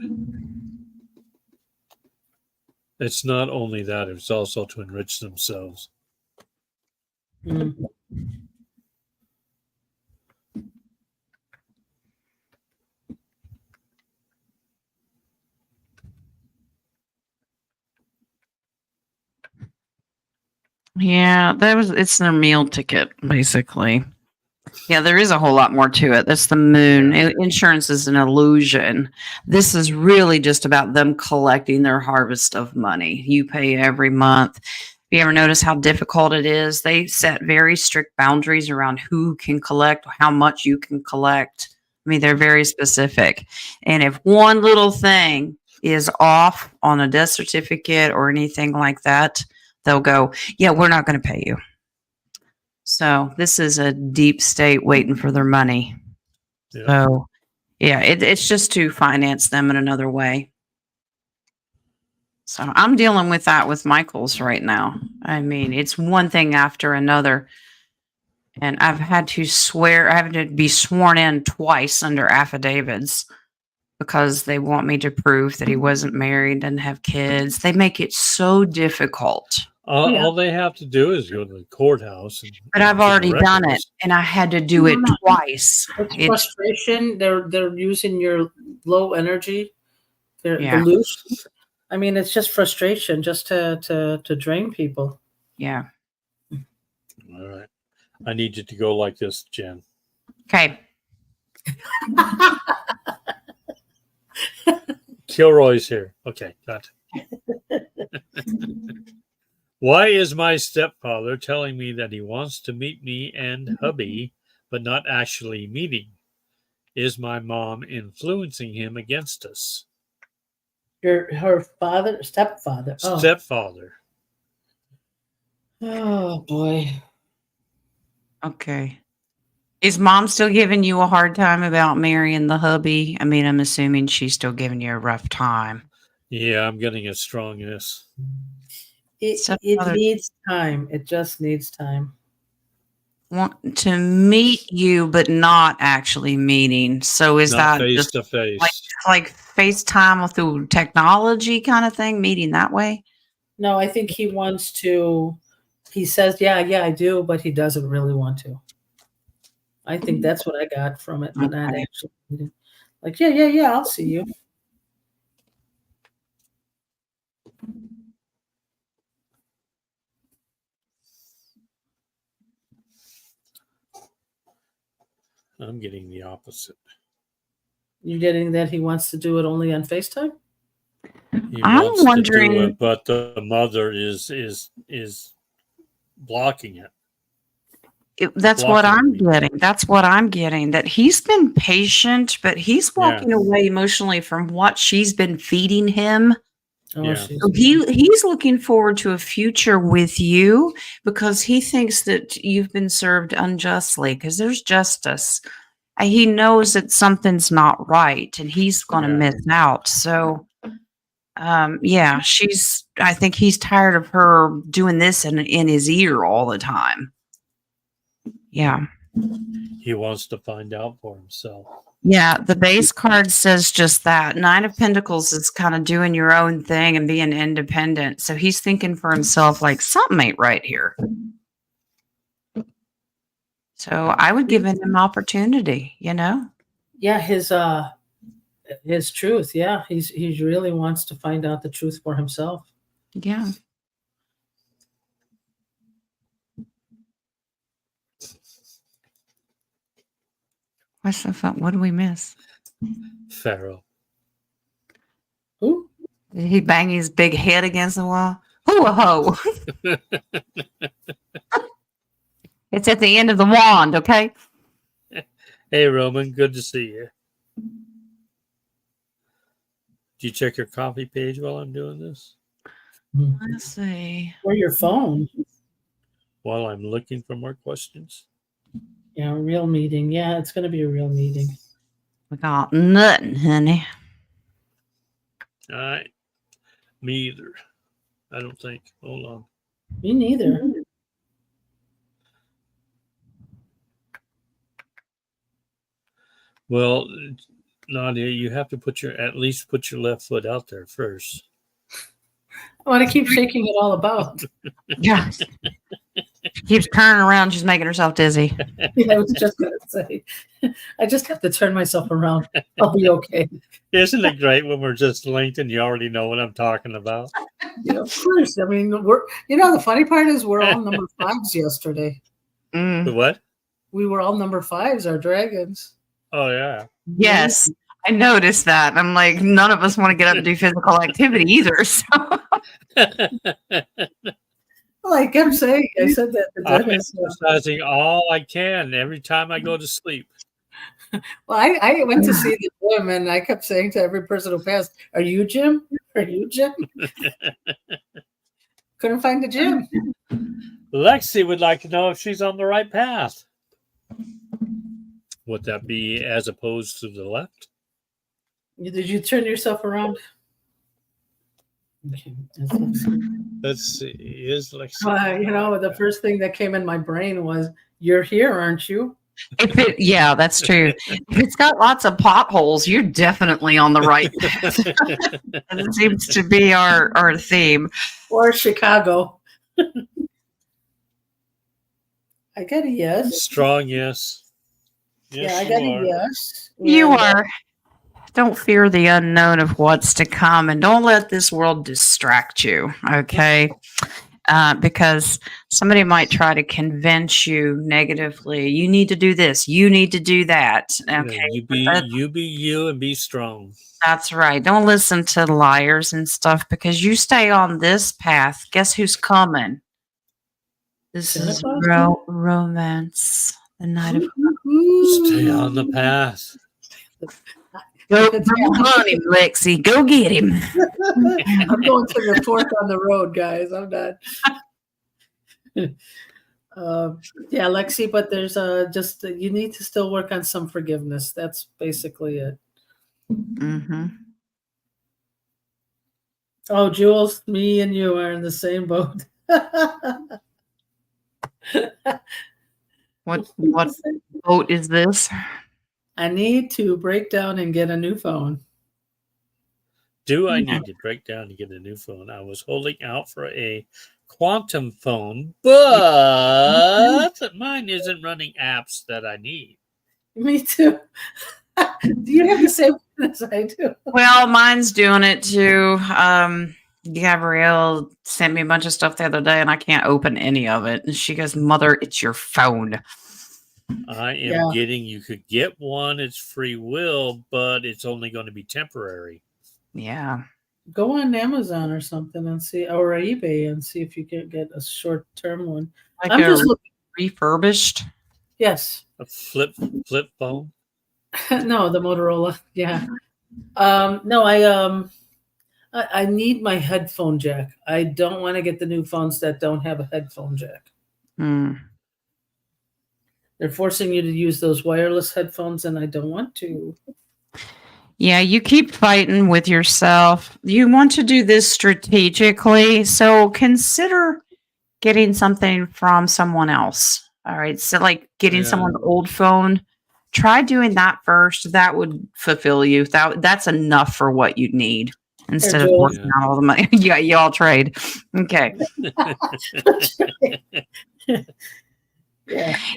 It's not only that, it's also to enrich themselves. Mm. Yeah, it's their meal ticket, basically. Yeah, there is a whole lot more to it. That's the moon. Insurance is an illusion. This is really just about them collecting their harvest of money. You pay every month. You ever notice how difficult it is? They set very strict boundaries around who can collect, how much you can collect. I mean, they're very specific. And if one little thing is off on a death certificate or anything like that, they'll go, yeah, we're not going to pay you. So this is a deep state waiting for their money. Yeah. So yeah, it's just to finance them in another way. So I'm dealing with that with Michael's right now. I mean, it's one thing after another. And I've had to be sworn in twice under affidavits because they want me to prove that he wasn't married and have kids. They make it so difficult. All they have to do is go to the courthouse. But I've already done it, and I had to do it twice. It's frustration. They're using your low energy. They're Yeah. loose. I mean, it's just frustration, just to drain people. Yeah. All right. I need you to go like this, Jen. Okay. Kilroy's here. Okay, got it. Why is my stepfather telling me that he wants to meet me and hubby, but not actually meeting? Is my mom influencing him against us? Her stepfather. Oh. Stepfather. Oh boy. Okay. Is mom still giving you a hard time about marrying the hubby? I mean, I'm assuming she's still giving you a rough time. Yeah, I'm getting a strong yes. It Stepfather- needs time. It just needs time. Want to meet you, but not actually meeting. So is Not that face just to face. like FaceTime through technology kind of thing, meeting that way? No, I think he wants to. He says, "Yeah, I do," but he doesn't really want to. I think that's what I got from it. But not Okay. actually. Like, yeah, I'll see you. I'm getting the opposite. You're getting that he wants to do it only on FaceTime? He I'm wants to do wondering- it, but the mother is blocking it. That's what I'm Blocking me. getting. That's what I'm getting. That he's been patient, but he's walking away emotionally from what she's been feeding him. Oh, Yeah. she's- So he's looking forward to a future with you because he thinks that you've been served unjustly because there's justice. He knows that something's not right and he's going to Yeah. miss out. So, yeah, I think he's tired of her doing this in his ear all the time. Yeah. He wants to find out for himself. Yeah, the base card says just that. Nine of Pentacles is kind of doing your own thing and being independent. So he's thinking for himself, like, something ain't right here. So I would give him an opportunity, you know? Yeah, his truth. Yeah, he really wants to find out the truth for himself. Yeah. What's the fun? What did we miss? Pharaoh. Who? Did he bang his big head against the wall? Hoo-a-ho. It's at the end of the wand, okay? Hey, Roman, good to see you. Do you check your coffee page while I'm doing this? Let's see. Or your phone. While I'm looking for more questions? Yeah, a real meeting. Yeah, it's going to be a real meeting. We got nothing, honey. All right. Me either. I don't think. Hold on. Me neither. Well, Nadia, you have to at least put your left foot out there first. I want to keep shaking it all about. Yeah. She keeps turning around. She's making herself dizzy. Yeah, I was just going to say, I just have to turn myself around. I'll be okay. Isn't it great when we're just linked and you already know what I'm talking about? Yeah, of course. I mean, the funny part is we're all number 5s yesterday. The what? We were all number 5s, our dragons. Oh, yeah. Yes. I noticed that. I'm like, none of us want to get up and do physical activity either. So Well, I kept saying, I said that to I'm Dennis. exercising all I can every time I go to sleep. Well, I went to see the gym, and I kept saying to every person who passed, "Are you Jim? Are you Jim?" Couldn't find the gym. Lexi would like to know if she's on the right path. Would that be as opposed to the left? Did you turn yourself around? Okay. Let's see. Is Lexi? The first thing that came in my brain was, "You're here, aren't you?" yeah, that's true. If it's got lots of potholes, you're definitely on the right path. And it seems to be our theme. Or Chicago. I got a yes. Strong yes. Yes, Yeah, I got you are. a yes. You And, are. Don't fear the unknown of what's to come, and don't let this world distract you, okay? Because somebody might try to convince you negatively. You need to do this. You need to do that. Okay, Yeah, you be you and be strong. that's right. Don't listen to liars and stuff because you stay on this path. Guess who's coming? This Santa is Claus? romance. The night of Stay on the path. go on him, Lexi. Go get him. I'm going to the fork on the road, guys. I'm not. Yeah, Lexi, but there's just you need to still work on some forgiveness. That's basically it. Mm-hmm. Oh, Jules, me and you are in the same boat. What boat is this? I need to break down and get a new phone. Do I need to break down and get a new phone? I was holding out for a quantum phone, but mine isn't running apps that I need. Me too. Do you have the same one as I do? Well, mine's doing it too. Gabrielle sent me a bunch of stuff the other day and I can't open any of it. And she goes, Mother, it's your phone. I am you could get one, it's free will, but it's only going to be temporary. Yeah. Go on Amazon or something and see, or eBay and see if you can get a short-term one. Like I'm a just looking. refurbished. Yes. A flip phone? No, the Motorola. Yeah. No, I need my headphone jack. I don't want to get the new phones that don't have a headphone jack. They're forcing you to use those wireless headphones, and I don't want to. Yeah, you keep fighting with yourself. You want to do this strategically, so consider getting something from someone else. All right, so like getting someone's old phone. Try doing that first. That would fulfill you. That's enough for what you need instead of working out all the money. Yeah, you all trade. Okay.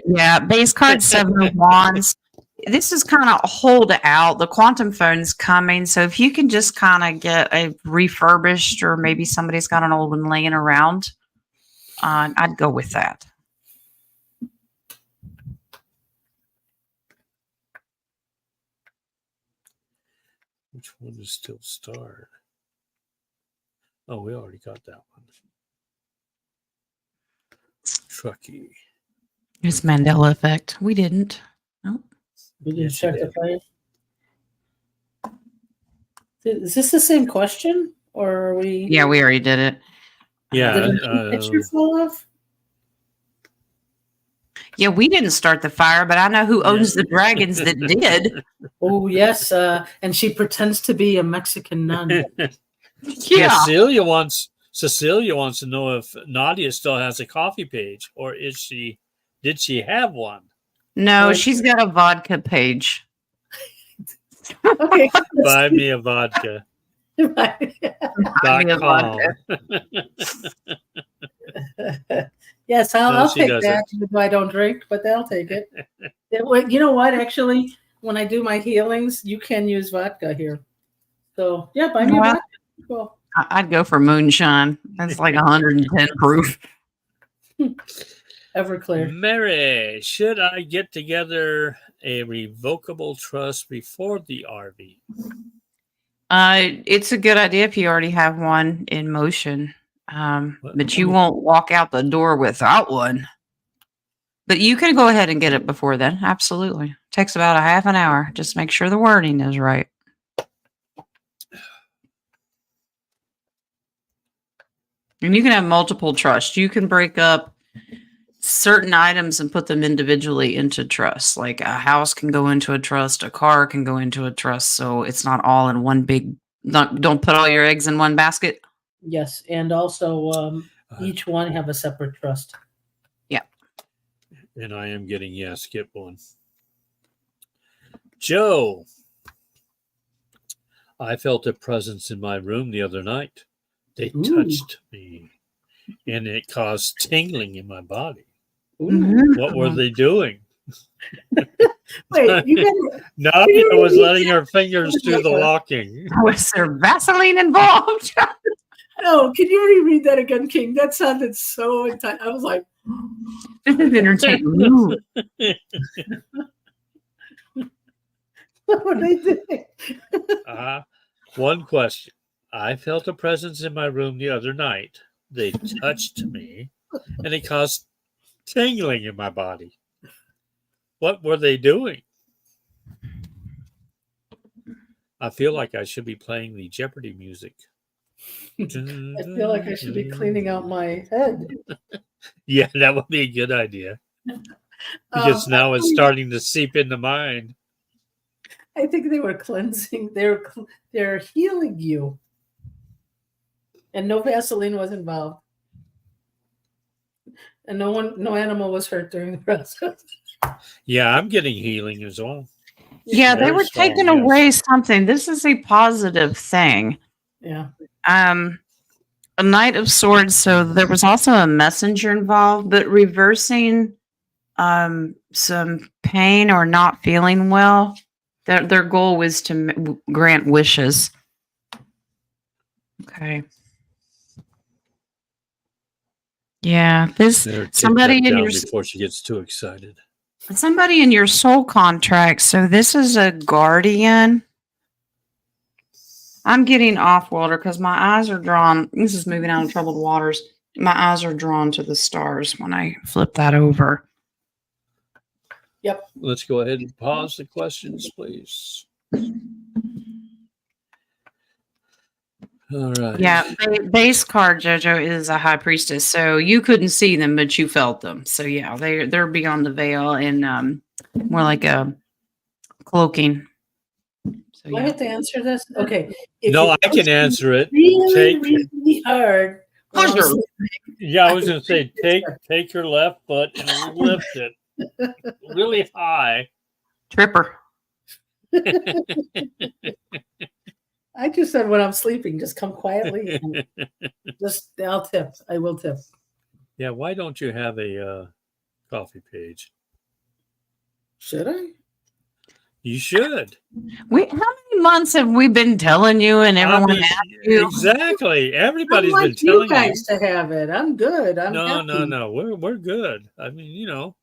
Yeah, base card 7 of Wands. This is kind of hold out. The quantum phone's coming. So if you can just kind of get a refurbished, or maybe somebody's got an old one laying around, I'd go with that. Which one is still starred? Oh, we already got that one. Truckee. It's Mandela effect. We didn't. Nope. We didn't check the fire. Is this the same question, or are we? Yeah, we already did it. Yeah. Did the picture fall off? Yeah, we didn't start the fire, but I know who owns the dragons that did. Oh yes, and she pretends to be a Mexican nun. Yeah. Cecilia wants to know if Nadia still has a coffee page, or did she have one? No, she's got a vodka page. Okay. Buy me a vodka. Buy me a .com. Yes, No, I'll she take doesn't. that. Even though I don't drink, but they'll take it. You know what? Actually, when I do my healings, you can use vodka here. So yeah, buy me a Well, vodka. Cool. I'd go for moonshine. That's like 110 proof. Everclear. Mary, should I get together a revocable trust before the RV? It's a good idea if you already have one in motion. But you won't walk out the door without one. But you can go ahead and get it before then. Absolutely. Takes about a half an hour. Just make sure the wording is right. And you can have multiple trusts. You can break up certain items and put them individually into trusts. Like a house can go into a trust, a car can go into a trust. So it's not all in one big, don't put all your eggs in one basket. Yes, and also each one have a separate trust. And I am getting skip one. Joe, I felt a presence in my room the other night. They Ooh. touched me, and it caused tingling in my body. Ooh. What were they doing? Wait, you got Nadia was letting her fingers do the walking. Was there Vaseline involved? no? Can you reread that again, King? That sounded so intense. I was like, This is entertainment. what are they doing? One question. I felt a presence in my room the other night. They touched me, and it caused tingling in my body. What were they doing? I feel like I should be playing the Jeopardy music. I feel like I should be cleaning out my head. Yeah, that would be a good idea. Because now it's starting to seep into mine. I think they were cleansing. They're healing you, and no Vaseline was involved, and no animal was hurt during the process. Yeah, I'm getting healing as well. Yeah, they Very were strong, taking yes. away something. This is a positive thing. Yeah. A Knight of Swords, so there was also a messenger involved, but reversing some pain or not feeling well. Their goal was to grant wishes. Okay. Yeah, this Better take somebody that in down your before she gets too excited. somebody in your soul contract. So this is a guardian. I'm getting off, Walter, because my eyes are drawn. This is moving out of troubled waters. My eyes are drawn to the stars when I flip that over. Yep. Let's go ahead and pause the questions, please. All right. Yeah, base card JoJo is a high priestess, so you couldn't see them, but you felt them. So yeah, they're beyond the veil and more like a cloaking. So Do I yeah. have to answer this? Okay. No, you I can answer it. Really, Take- really hard. when I was Pleasure. sleeping. Yeah, I was going to say, take your left foot and lift it really high. Tripper. I just said when I'm sleeping, just come quietly. And I'll tip. I will tip. Yeah, why don't you have a coffee page? Should I? You should. How many months have we been telling you and everyone I mean, asked you? exactly. Everybody's I'd been like you telling guys to have it. I'm good. I'm No, happy. no. We're good. I mean, you know.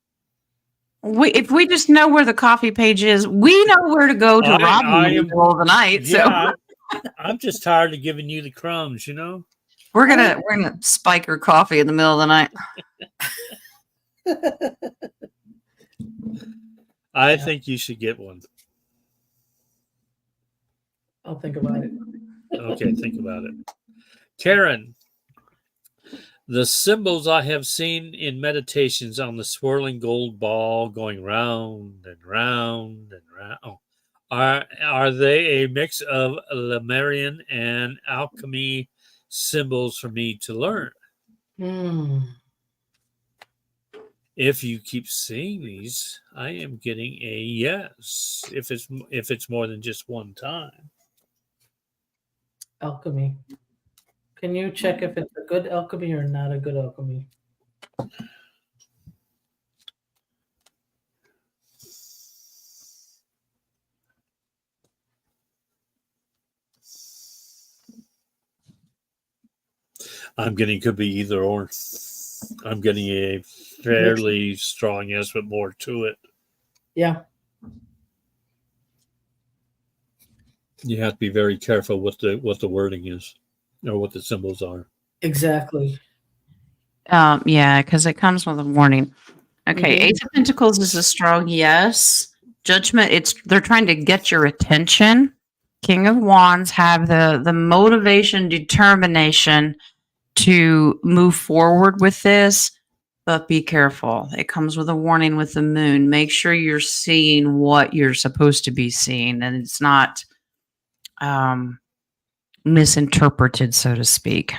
If we just know where the coffee page is, we know where to go to rob you in the middle of the night. So Yeah, I'm just tired of giving you the crumbs, you know. we're gonna spike her coffee in the middle of the night. I think you should get one. I'll think about it. Okay, think about it. Karen, the symbols I have seen in meditations on the swirling gold ball going round and round and round, are they a mix of Lemurian and alchemy symbols for me to learn? Hmm. If you keep seeing these, I am getting a yes. If it's more than just one time. Alchemy. Can you check if it's a good alchemy or not a good alchemy? I'm getting could be either or. I'm getting a fairly strong yes, but more to it. Yeah. You have to be very careful what the wording is, or what the symbols are. Exactly. Yeah, because it comes with a warning. Okay, Mhm. Ace of Pentacles is a strong yes. Judgment, they're trying to get your attention. King of Wands have the motivation, determination to move forward with this, but be careful. It comes with a warning with the moon. Make sure you're seeing what you're supposed to be seeing and it's not misinterpreted, so to speak.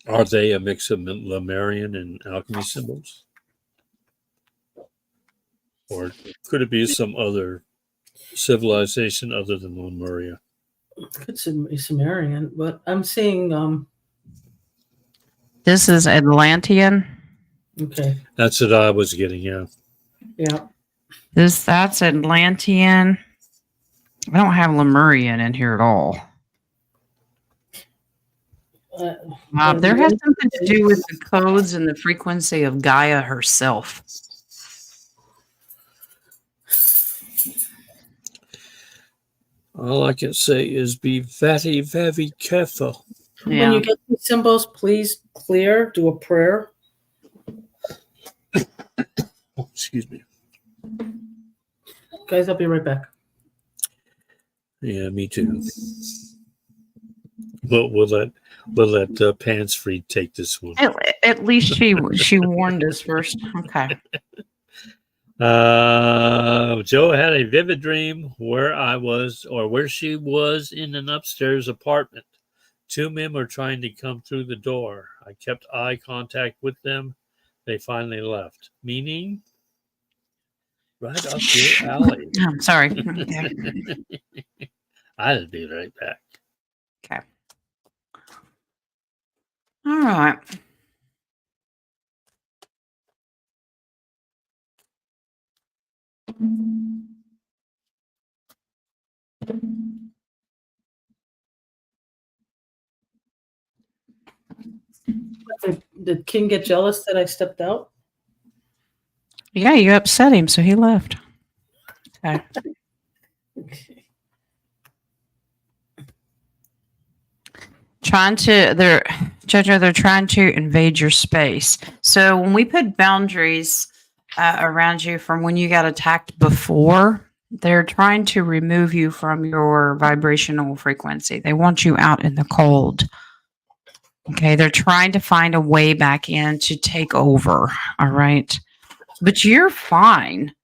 Are they a mix of Lemurian and alchemy symbols? Or could it be some other civilization other than Lemuria? It's a Sumerian, but I'm seeing This is Atlantean. okay. That's what I was getting, yeah. Yeah. That's Atlantean. I don't have Lemurian in here at all. There has something to do with the codes and the frequency of Gaia herself. All I can say is be very, very careful. When Yeah. you get these symbols, please do a prayer. Oh, excuse me. Guys, I'll be right back. Yeah, me too. But we'll let Pants Free take this one. At least she warned us first. Okay. Joe had a vivid dream where she was in an upstairs apartment. Two men were trying to come through the door. I kept eye contact with them. They finally left. Meaning, right up your alley. I'm sorry. Okay. I'll be right back. Okay. All right. Did King get jealous that I stepped out? Yeah, you upset him, so he left. Okay. Okay. They're trying to invade your space. So when we put boundaries around you from when you got attacked before, they're trying to remove you from your vibrational frequency. They want you out in the cold. Okay, they're trying to find a way back in to take over. All right, but you're fine.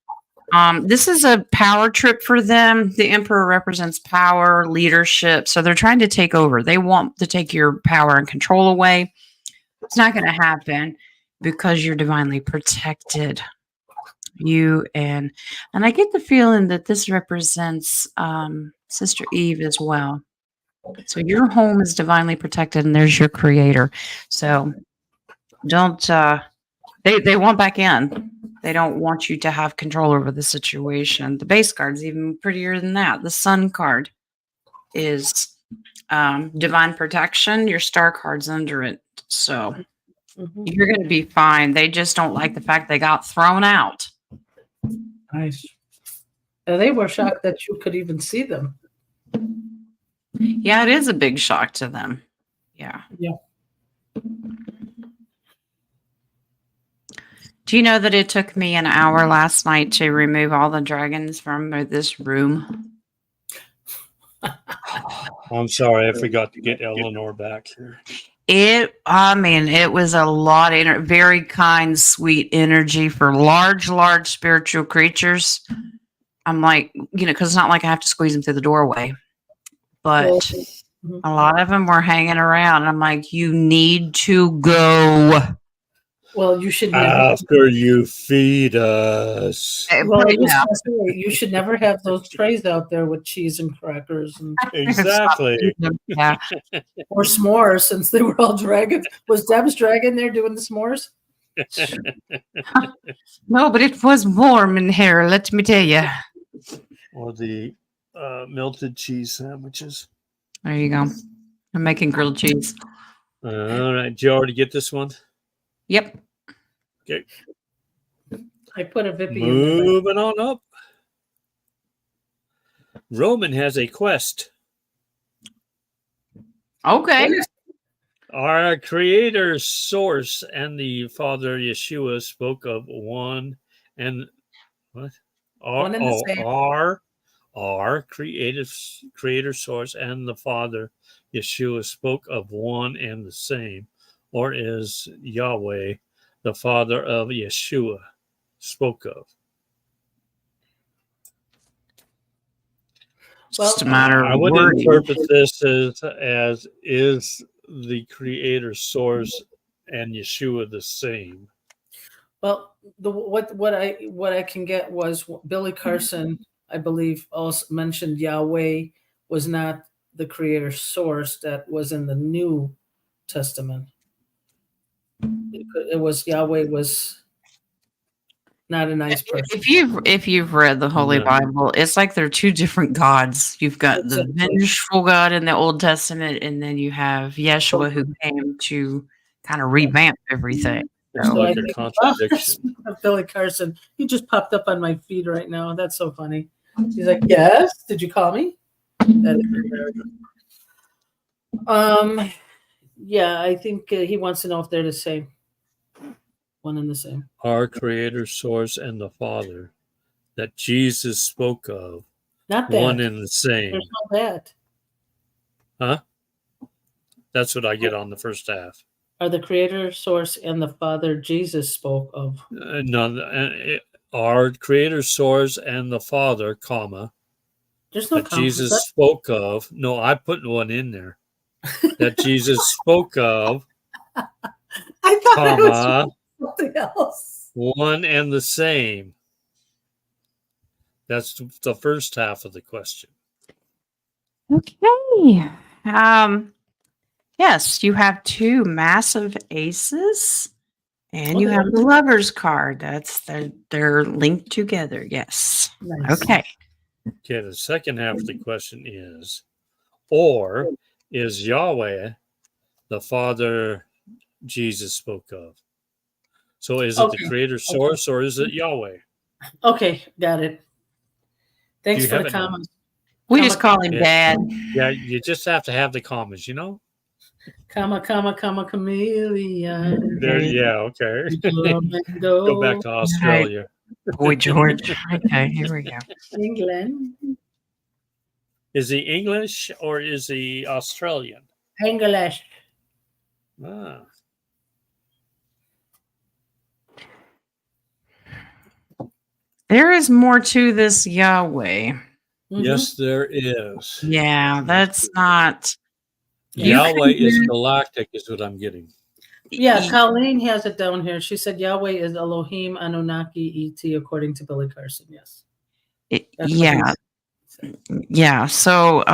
This is a power trip for them. The Emperor represents power, leadership. So they're trying to take over. They want to take your power and control away. It's not going to happen because you're divinely protected. And I get the feeling that this represents Sister Eve as well. So your home is divinely protected and there's your creator. So don't they want back in. They don't want you to have control over the situation. The base card's even prettier than that. The sun card is divine protection. Your star card's under it. So you're going to be fine. They just don't like the fact they got thrown out. Nice. They were shocked that you could even see them. Yeah, it is a big shock to them. Yeah. Yeah. Do you know that it took me an hour last night to remove all the dragons from this room? I'm sorry, I forgot to get Eleanor back here. It was a lot of very kind, sweet energy for large spiritual creatures. I'm like, because it's not like I have to squeeze them through the doorway, Well, but a lot of them were hanging around. I'm like, you need to go. well, you should never. After you feed us. Well, I Put it was down. gonna say, you should never have those trays out there with cheese and crackers and Exactly. Yeah. or s'mores, since they were all dragon. Was Deb's dragon there doing the s'mores? No, but it was warm in here, let me tell you. Or the melted cheese sandwiches. There you go. I'm making grilled cheese. All right. Did you already get this one? Yep. Okay. I put a Vippy in there. Moving on up. Roman has a quest. Okay. Our creator source and the Father Yeshua spoke of one and what? One and the same. Our creator source and the Father Yeshua spoke of one and the same, or is Yahweh the Father of Yeshua spoke of? Just a matter I of would wording. interpret this as is the creator source and Yeshua the same. Well, what I can get was Billy Carson, I believe, also mentioned Yahweh was not the creator source that was in the New Testament. It was Yahweh was not a nice person. If you've read the Holy No. Bible, it's like they're two different gods. You've got the Exactly. vengeful God in the Old Testament, and then you have Yeshua who came to kind of revamp everything. It's So, like I a think- contradiction. Billy Carson, he just popped up on my feed right now. That's so funny. He's like, "Yes, did you call me?" That is hilarious. Yeah, I think he wants to know if they're the same, one and the same. Our creator source and the Father that Jesus spoke of, Not that. one and the same. There's no that. Huh? That's what I get on the first half. Are the creator, source, and the Father Jesus spoke of? Our creator source and the Father, comma, There's no that comma. Jesus spoke of. No, I put one in there. That Jesus spoke of, I thought it was comma, something else. one and the same. That's the first half of the question. okay. Yes, you have two massive aces, and you Okay. have the Lover's card. They're linked together. Yes. Nice. Okay. Okay, the second half of the question is, or is Yahweh the Father Jesus spoke of? So is it Okay. the creator source or is it Yahweh? Okay, got it. Thanks You for have the it now. comments. We just call him Yeah. Dad. Yeah, you just have to have the commas, you know? Comma, chameleon. There, yeah, okay. Flamingo, Go back to Australia. Boy George. Okay, here we go. England. Is he English or is he Australian? English. Ah, There is more to this Yahweh. Mhm. yes, there is. Yeah, that's not. Yahweh is galactic, is what I'm getting. Yeah, Colleen has it down here. She said Yahweh is Elohim, Anunnaki, ET, according to Billy Carson. Yes. That's what he Yeah. said. Yeah. So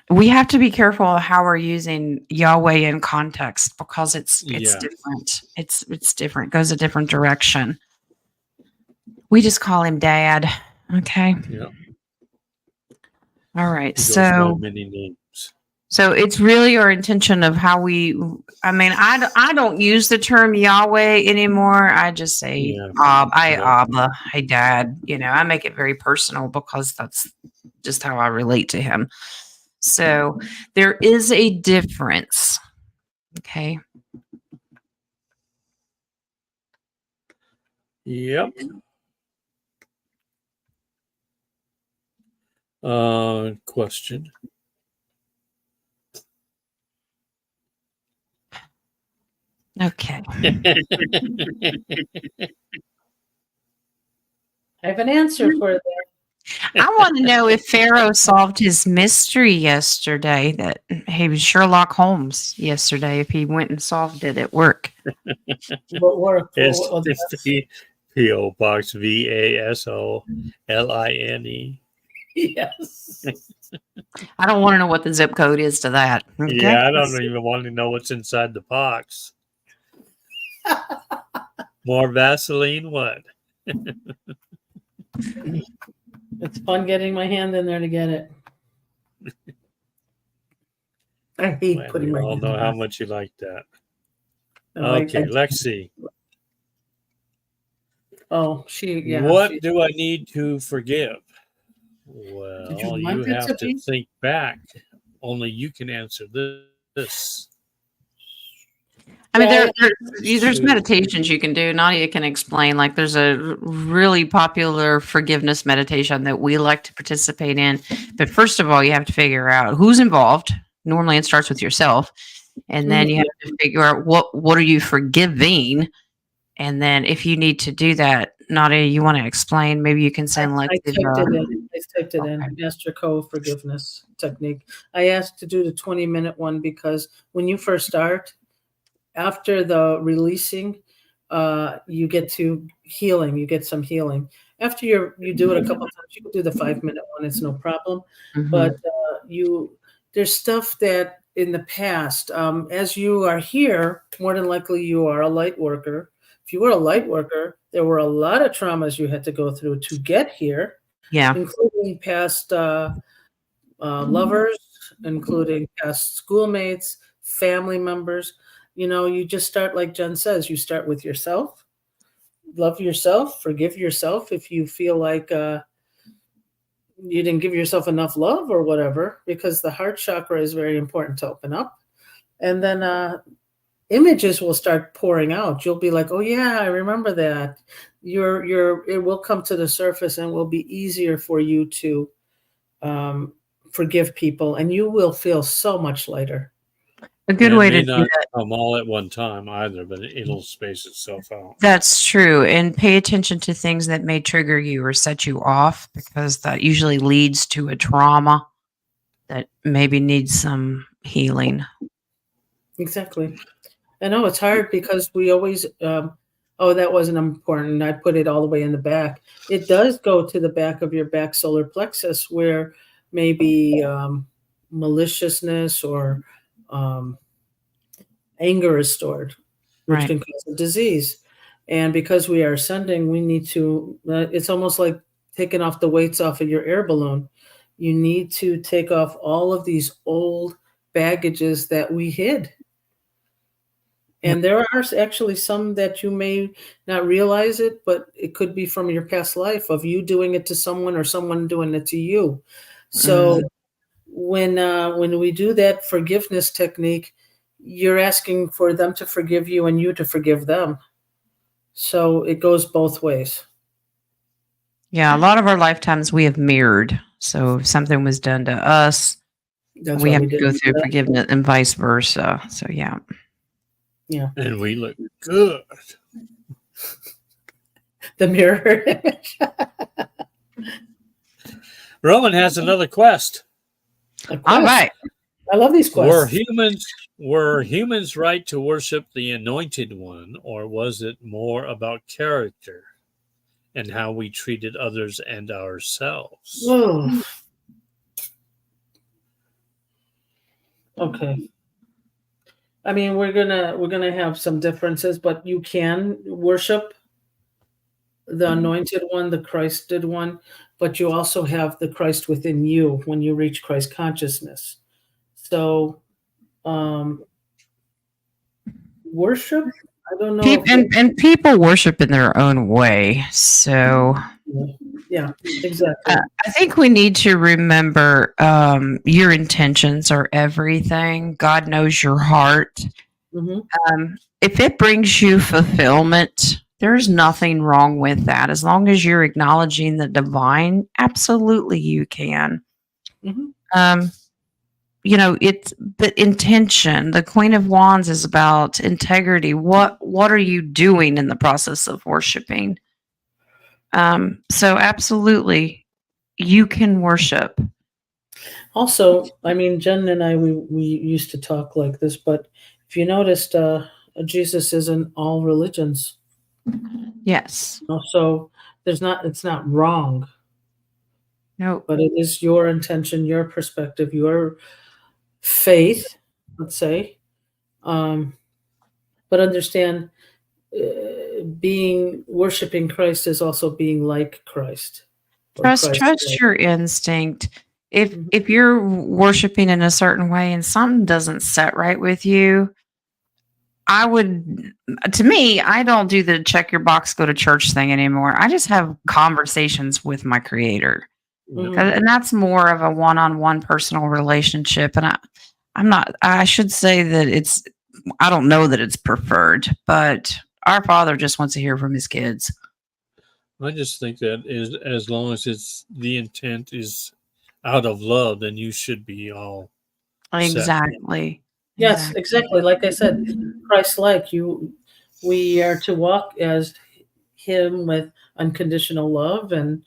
we have to be careful how we're using Yahweh in context because it's Yeah. different. It's different. Goes a different direction. We just call him Dad. Okay. Yeah. All right. He goes by So many names. so it's really our intention of how we. I mean, I don't use the term Yahweh anymore. I just say Yeah. Abba, hey Dad. You know, I make it very personal because that's just how I relate to him. So there is a difference. Okay. Yep. Question. Okay. I have an answer for that. I want to know if Pharaoh solved his mystery yesterday. That he was Sherlock Holmes yesterday. If he went and solved it at work. What work? It's the P.O. Box VASOLINE. Yes. I don't want to know what the zip code is to that. Okay? Yeah, I don't even want to know what's inside the box. More Vaseline? What? It's fun getting my hand in there to get it. I hate Well, putting we my all hand know in how there. much you like that. I- Okay, I- Lexi. Oh, she. What do I need to forgive? Did Well, you you want it have to to be? think back. Only you can answer this. I mean, Well, there's Shoot. meditations you can do. Nadia can explain. Like, there's a really popular forgiveness meditation that we like to participate in. But first of all, you have to figure out who's involved. Normally, it starts with yourself, and then you have to figure out what are you forgiving. And then, if you need to do that, Nadia, you want to explain? Maybe you can send I Lexi. typed it in. I typed it in. Master Co forgiveness technique. I asked to do the 20-minute one because when you first start, after the releasing, you get to healing. You get some healing. After you do it a couple of times, you can do the 5-minute one. It's no problem. Mhm. But there's stuff that in the past, as you are here, more than likely you are a light worker. If you were a light worker, there were a lot of traumas you had to go through to get here, Yeah. including past lovers, including past schoolmates, family members. You just start, like Jen says, you start with yourself. Love yourself, forgive yourself if you feel like you didn't give yourself enough love or whatever, because the heart chakra is very important to open up. And then images will start pouring out. You'll be like, oh yeah, I remember that. It will come to the surface and will be easier for you to forgive people, and you will feel so much lighter. A good And it way may to do not that. come all at one time either, but it'll space itself out. That's true. And pay attention to things that may trigger you or set you off, because that usually leads to a trauma that maybe needs some healing. Exactly. I know it's hard because we always, oh, that wasn't important. I put it all the way in the back. It does go to the back of your back solar plexus, where maybe maliciousness or anger is stored, which Right. can cause a disease. And because we are ascending, we need to, it's almost like taking off the weights off of your air balloon. You need to take off all of these old baggages that we hid. And there are actually some that you may not realize it, but it could be from your past life of you doing it to someone or someone doing it to you. So when we do that forgiveness technique, you're asking for them to forgive you and you to forgive them. So it goes both ways. Yeah, a lot of our lifetimes we have mirrored. So if something was done to us, That's we why have we to did go through forgiveness and vice versa. So yeah. Yeah. And we look good. The mirror image. Roman has another quest. All right. I love these Were questions. humans right to worship the anointed one, or was it more about character and how we treated others and ourselves? Oh. Okay. I mean, we're gonna have some differences, but you can worship the anointed one, the Christed one, but you also have the Christ within you when you reach Christ consciousness. So, worship. I don't know. And people worship in their own way. So Yeah, exactly. I think we need to remember your intentions are everything. God knows your heart. Mhm. If it brings you fulfillment, there's nothing wrong with that. As long as you're acknowledging the divine, absolutely you can. Mhm. You know, it's but intention. The Queen of Wands is about integrity. What are you doing in the process of worshiping? So absolutely, you can worship. Also, I mean, Jen and I, we used to talk like this, but if you noticed, Jesus is in all religions. Yes. So it's not wrong, No. but it is your intention, your perspective, your faith, let's say. But understand, being worshiping Christ is also being like Christ. Or Trust Christ-like. your instinct. If Mhm. if you're worshiping in a certain way and something doesn't set right with you, I would, to me, I don't do the check your box, go to church thing anymore. I just have conversations with my creator. Mhm. And that's more of a one-on-one personal relationship. And I'm not, I should say that I don't know that it's preferred, but our father just wants to hear from his kids. I just think that is as long as it's the intent is out of love, then you should be all set. Exactly. Yes, exactly. Like I said, Christ-like. We are to walk as Him with unconditional love and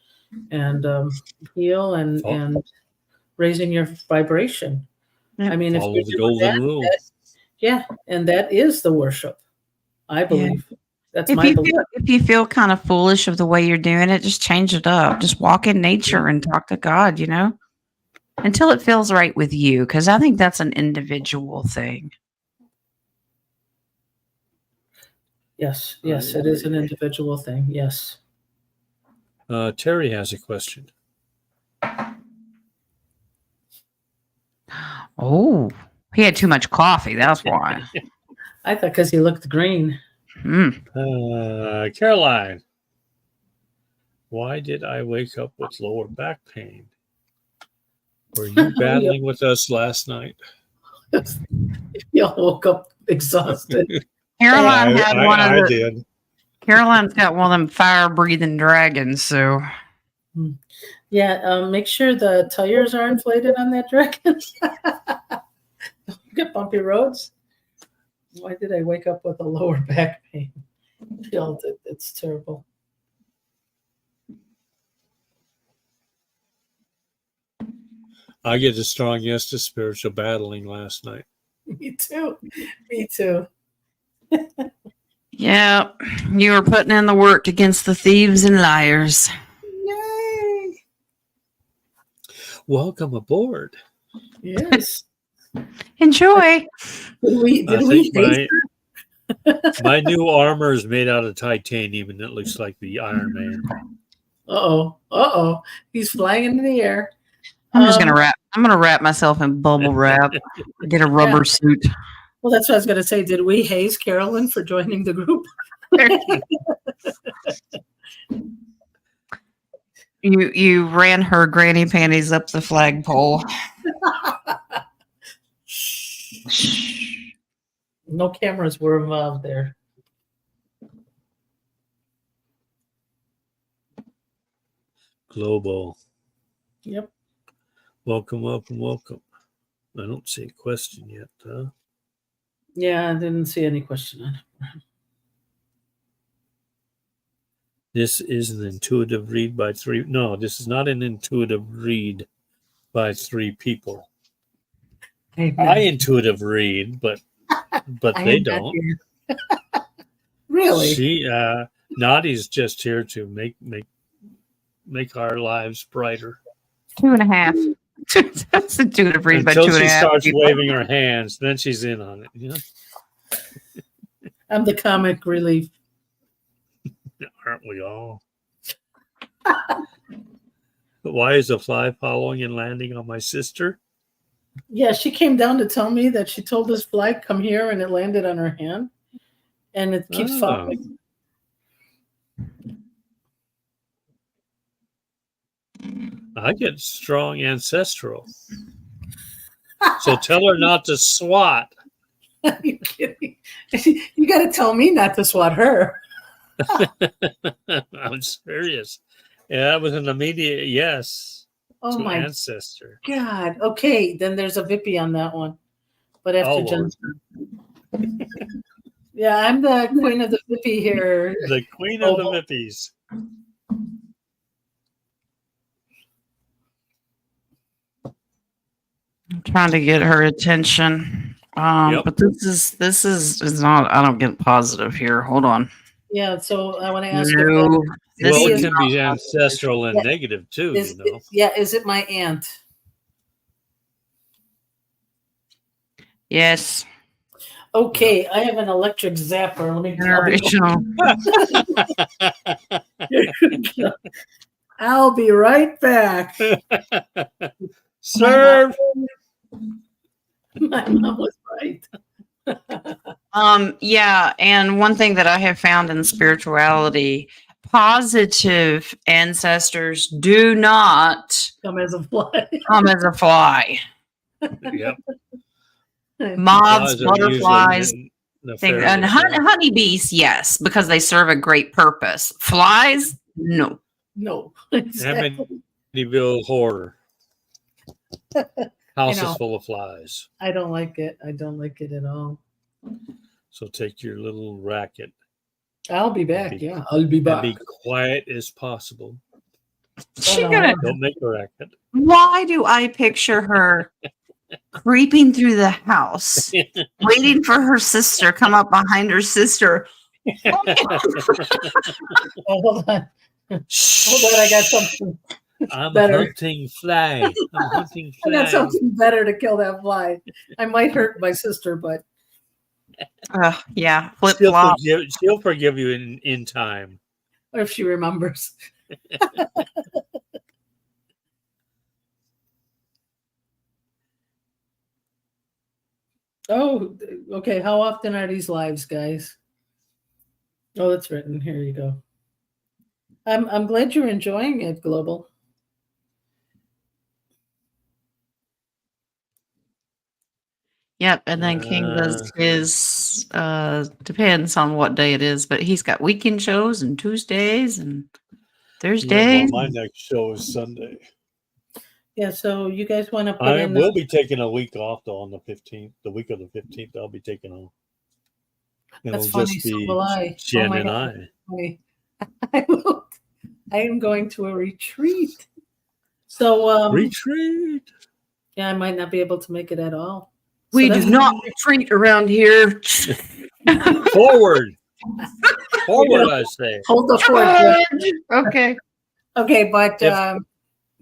heal and raising your vibration. Yep. I mean, if Follow you're the doing golden that, rule. yeah, and that is the worship. I Yeah. believe that's my belief. If you feel kind of foolish of the way you're doing it, just change it up. Just walk in nature and talk to God, you know, until it feels right with you. Because I think that's an individual thing. Yes, yes, it is an individual thing. Yes. Terry has a question. Oh, he had too much coffee. That's why. I thought because he looked green. Caroline, why did I wake up with lower back pain? Were you battling with us last night? Y'all woke up exhausted. Caroline had one of I the. did. Caroline's got one of them fire-breathing dragons. So Yeah, make sure the tires are inflated on that dragon. Get bumpy roads. Why did I wake up with a lower back pain? It's terrible. I get a strong yes to spiritual battling last night. Me too. Me too. yeah, you were putting in the work against the thieves and liars. Yay! Welcome aboard. Yes. Enjoy. Did we my new armor is made out of titanium and it looks like the Iron Man. Uh-oh. He's flying into the air. I'm gonna wrap myself in bubble wrap. Get a rubber suit. Well, that's what I was gonna say. Did we haze Carolyn for joining the group? You ran her granny panties up the flagpole. No cameras were involved there. Global. Yep. Welcome. I don't see a question yet. Yeah, I didn't see any question on it. This is an intuitive read by three. No, this is not an intuitive read by three people. I intuitive read, but they don't. Really? She Nadi's just here to make our lives brighter. 2.5. That's intuitive read by Until 2.5. she starts waving her hands, then she's in on it. You know? I'm the comic relief. Aren't we all? But why is a fly following and landing on my sister? Yeah, she came down to tell me that she told this fly come here and it landed on her hand, and it keeps following. I get strong ancestral. So tell her not to swat. Are you kidding? You got to tell me not to swat her. I'm serious. Yeah, that was an immediate yes. Oh to my ancestor. God. Okay, then there's a Vippy on that one. But after Oh, Lord. Jen's. Yeah, I'm the queen of the Vippy here. The queen of the Oh. Vippies. I'm trying to get her attention. Yep. But this is not. I don't get positive here. Hold on. Yeah, so I want to ask if No, that this Well, is it can be not ancestral and Yeah. negative too, is, you know. is it my aunt? yes. Okay, I have an electric zapper. Let me I'll be, Generational. I'll be right back. Serve. My mom was right. Yeah, and one thing that I have found in spirituality, positive ancestors do not Come as a fly. come as a fly. Yep. Moths, Flies are usually butterflies, things, and nefarious, yeah. honeybees, yes, because they serve a great purpose. Flies, no. No. Exactly. Amityville horror. House know. is full of flies. I don't like it. I don't like it at all. So take your little racket I'll be back. be- Yeah, I'll be and back. be quiet as possible. She no. gonna, Don't make a racket. why do I picture her creeping through the house, waiting for her sister, come up behind her sister? Oh, hold on. Hold on. I got something. I'm Better. hunting fly. I'm hunting I got fly. something better to kill that fly. I might hurt my sister, but Yeah, flip flop. She'll forgive you in time. or if she remembers. Oh, okay. How often are these lives, guys? Oh, it's written. Here you go. I'm glad you're enjoying it, Global. Yep, and then King does his depends on what day it is, but he's got weekend shows and Tuesdays and Thursdays. Well, my next show is Sunday. Yeah, so you guys want to put I in will be taking a week off though on the 15th. The week of the 15th, I'll be taking off. That's It'll funny. just So be will I. Jen my and God. I. I am going to a retreat. So Retreat. yeah, I might not be able to make it at all. We So do that's- not retreat around here. Forward. Forward, I say. hold the fort. Jen. Okay. Okay, but If-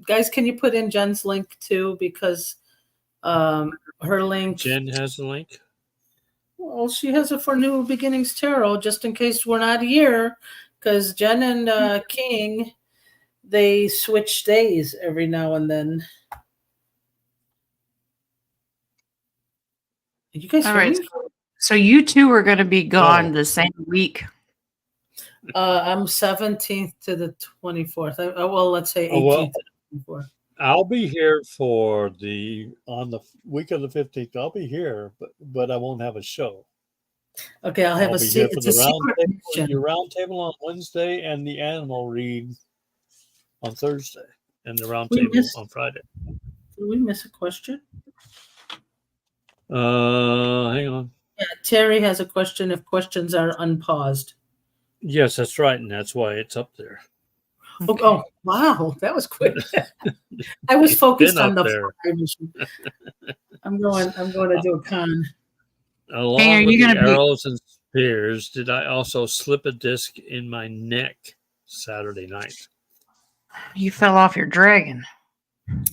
guys, can you put in Jen's link too? Because her link. Jen has the link. Well, she has it for New Beginnings Tarot, just in case we're not here. Because Jen and King, they switch days every now and then. You guys All hear right. me? So you two are going to be gone Oh. the same week. I'm 17th to the 24th. Well, let's say 18th Oh, well. to the 24th. I'll be here for on the week of the 15th. I'll be here, but I won't have a show. Okay, I'll have I'll a be here for it's the a round secret table, mission. your round table on Wednesday and the animal read on Thursday and the round We table missed- on Friday. Did we miss a question? Hang on. Yeah, Terry has a question if questions are unpaused. Yes, that's right, and that's why it's up there. Oh, wow, that was quick. I was focused been on up the there. fire mission. I'm going to do a con. Along Hey, are with you the gonna be- arrows and spears, did I also slip a disc in my neck Saturday night? You fell off your dragon.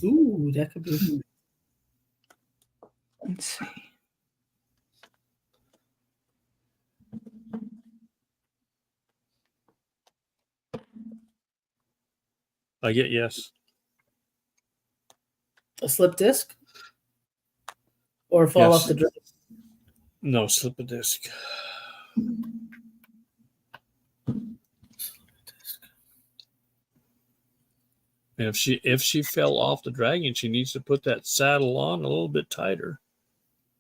Ooh, that could be. Let's see. I get yes. A slip disc? Or fall Yes. off the dragon? No, slip a disc. And if she fell off the dragon, she needs to put that saddle on a little bit tighter.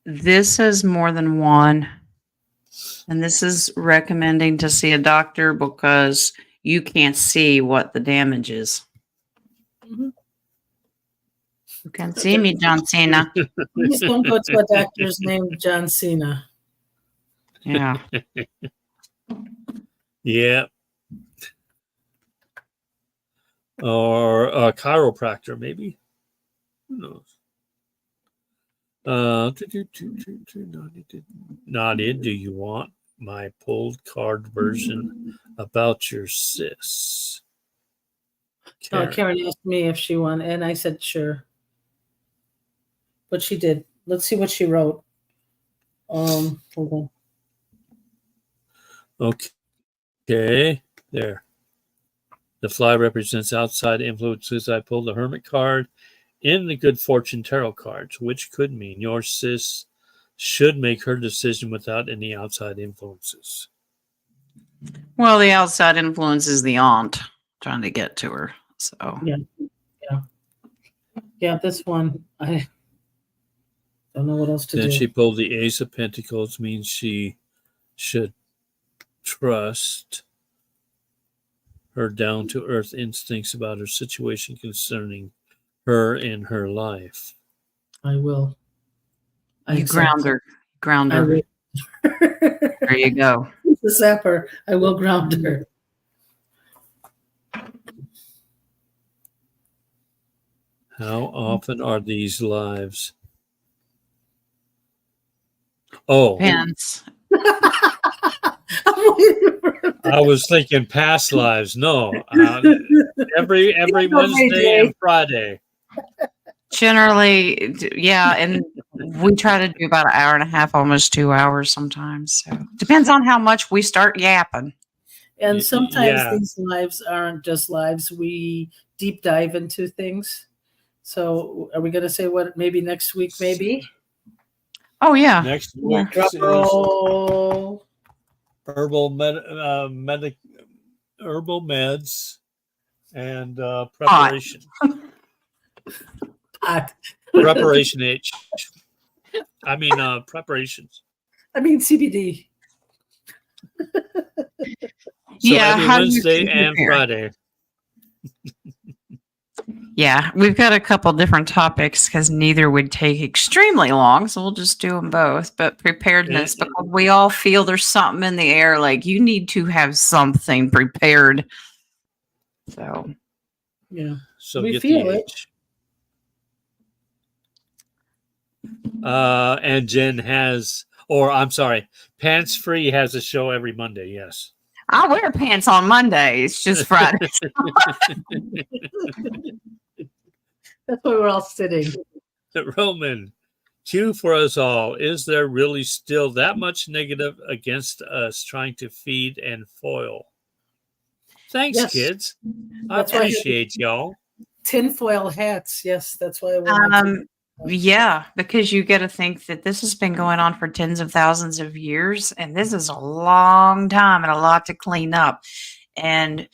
This is more than one. And this is recommending to see a doctor because you can't see what the damage is. Mhm. You can see me, John Cena. Please don't go to a doctor's named John Cena. Yeah. Yeah. Or a chiropractor, maybe. Who knows? Nadia, do you want my pulled card version about your sis? Karen asked me if she won, and I said sure. But she did. Let's see what she wrote. Hold on. Okay, there. The fly represents outside influences. I pulled the Hermit card in the Good Fortune Tarot cards, which could mean your sis should make her decision without any outside influences. Well, the outside influence is the aunt trying to get to her. So Yeah, this one, I don't know what else to Then do. she pulled the Ace of Pentacles, means she should trust her down-to-earth instincts about her situation concerning her and her life. I will. you ground her. Ground I her. will. There you go. The zapper. I will ground her. How often are these lives? Oh, Depends. I'm waiting for him. I was thinking past lives. No, every Every Wednesday day. and Friday. Generally, yeah, and we try to do about an hour and a half, almost 2 hours sometimes. So depends on how much we start yapping. And sometimes Yeah. these lives aren't just lives. We deep dive into things. So are we going to say what maybe next week, maybe? Oh yeah, Next Yeah. week Drum is roll. herbal herbal meds and preparation. Pot. Preparation H. I mean preparations. I mean CBD. So Yeah, every how do you Wednesday keep and prepared? Friday. Yeah, we've got a couple different topics because neither would take extremely long, so we'll just do them both. But preparedness, Yeah. because we all feel there's something in the air, like you need to have something prepared. So Yeah. So We get feel the it. H. And Jen has, or I'm sorry, Pants Free has a show every Monday. Yes. I wear pants on Mondays, just Fridays. That's why we're all sitting. Roman, Q for us all. Is there really still that much negative against us trying to feed and foil? Thanks, Yes. kids. I That's why- appreciate y'all. Tinfoil hats. Yes, that's why I wanted Yeah, because you got to think that this has been going on for tens of thousands of years, and this is a long time and a lot to clean up. And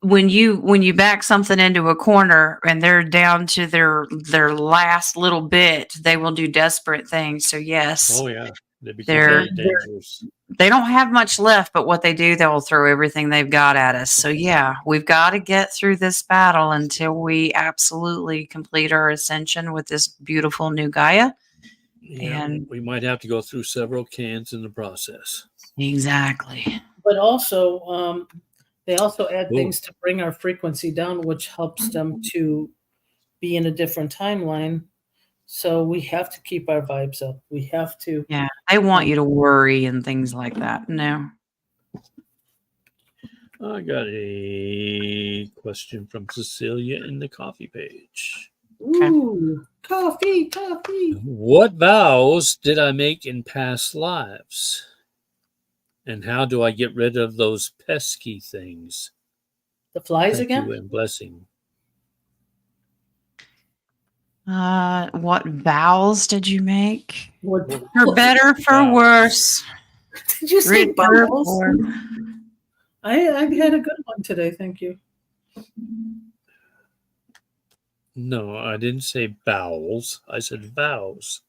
when you back something into a corner and they're down to their last little bit, they will do desperate things. So yes, Oh yeah, they become They're- very dangerous. they don't have much left, but what they do, they will throw everything they've got at us. So yeah, we've got to get through this battle until we absolutely complete our ascension with this beautiful new Gaia. Yeah, And- we might have to go through several cans in the process. Exactly. But also, they also add Ooh. things to bring our frequency down, which helps them to be in a different timeline. So we have to keep our vibes up. We have to. Yeah, they want you to worry and things like that. No. I got a question from Cecilia in the coffee page. Ooh, coffee. What vows did I make in past lives? And how do I get rid of those pesky things? The flies Thank again? you and blessing. What vows did you make? What, For better, for Vows. worse. did you say Richer, bubbles? for- I had a good one today. Thank you. No, I didn't say bowels. I said vows.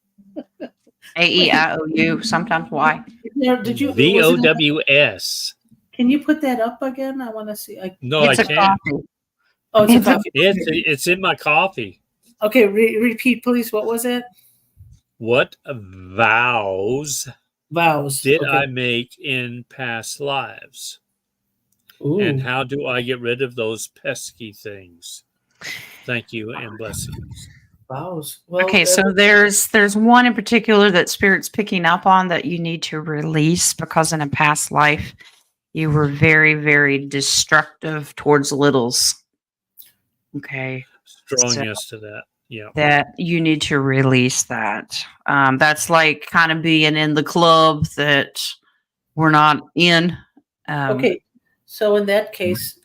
AEIOU, sometimes Y. Now, did you? was VOWS. Can you put that up again? I want to see. No, It's I a can't. coffee. Oh, it's a It's a- coffee. It's in my coffee. Okay, repeat, please. What was it? What vows Vows. did Okay. I make in past lives? Ooh. And how do I get rid of those pesky things? Thank you and blessings. Vows. Well, Okay, so there's one in particular that Spirit's picking up on that you need to release because in a past life you were very, very destructive towards littles. Okay. Strong So yes to that. Yeah. that you need to release that. That's like kind of being in the club that we're not in. okay. So in that case,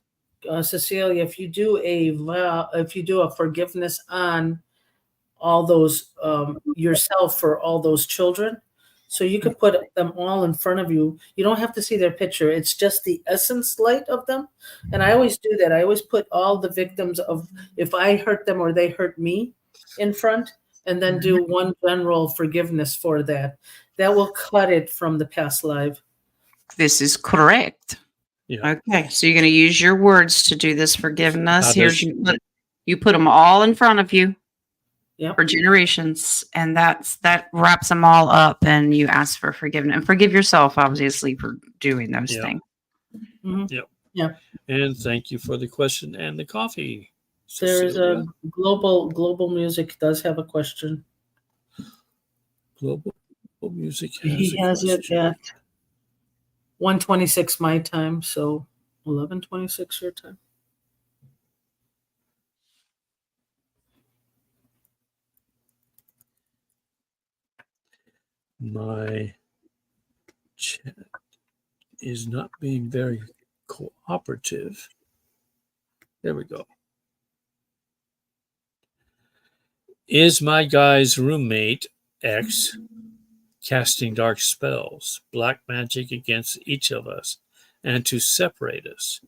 Cecilia, if you do a vow, if you do a forgiveness on all those yourself for all those children, so you could put them all in front of you. You don't have to see their picture. It's just the essence light of them. And I always do that. I always put all the victims of if I hurt them or they hurt me in front, and then do one general forgiveness for that. That will cut it from the past life. This is correct. Yeah. Okay, so you're going to use your words to do this forgiveness. How Here's does- you put them all in front of you Yep. for generations, and that wraps them all up. And you ask for forgiveness and forgive yourself, obviously, for doing those Yeah. things. And thank you for the question and the coffee. There is Cecilia. a global music does have a question. Global Music He a has it question. at 1:26 my time, so 11:26 your time. My chat is not being very cooperative. There we go. Is my guy's roommate X casting dark spells, black magic against each of us, and to separate us?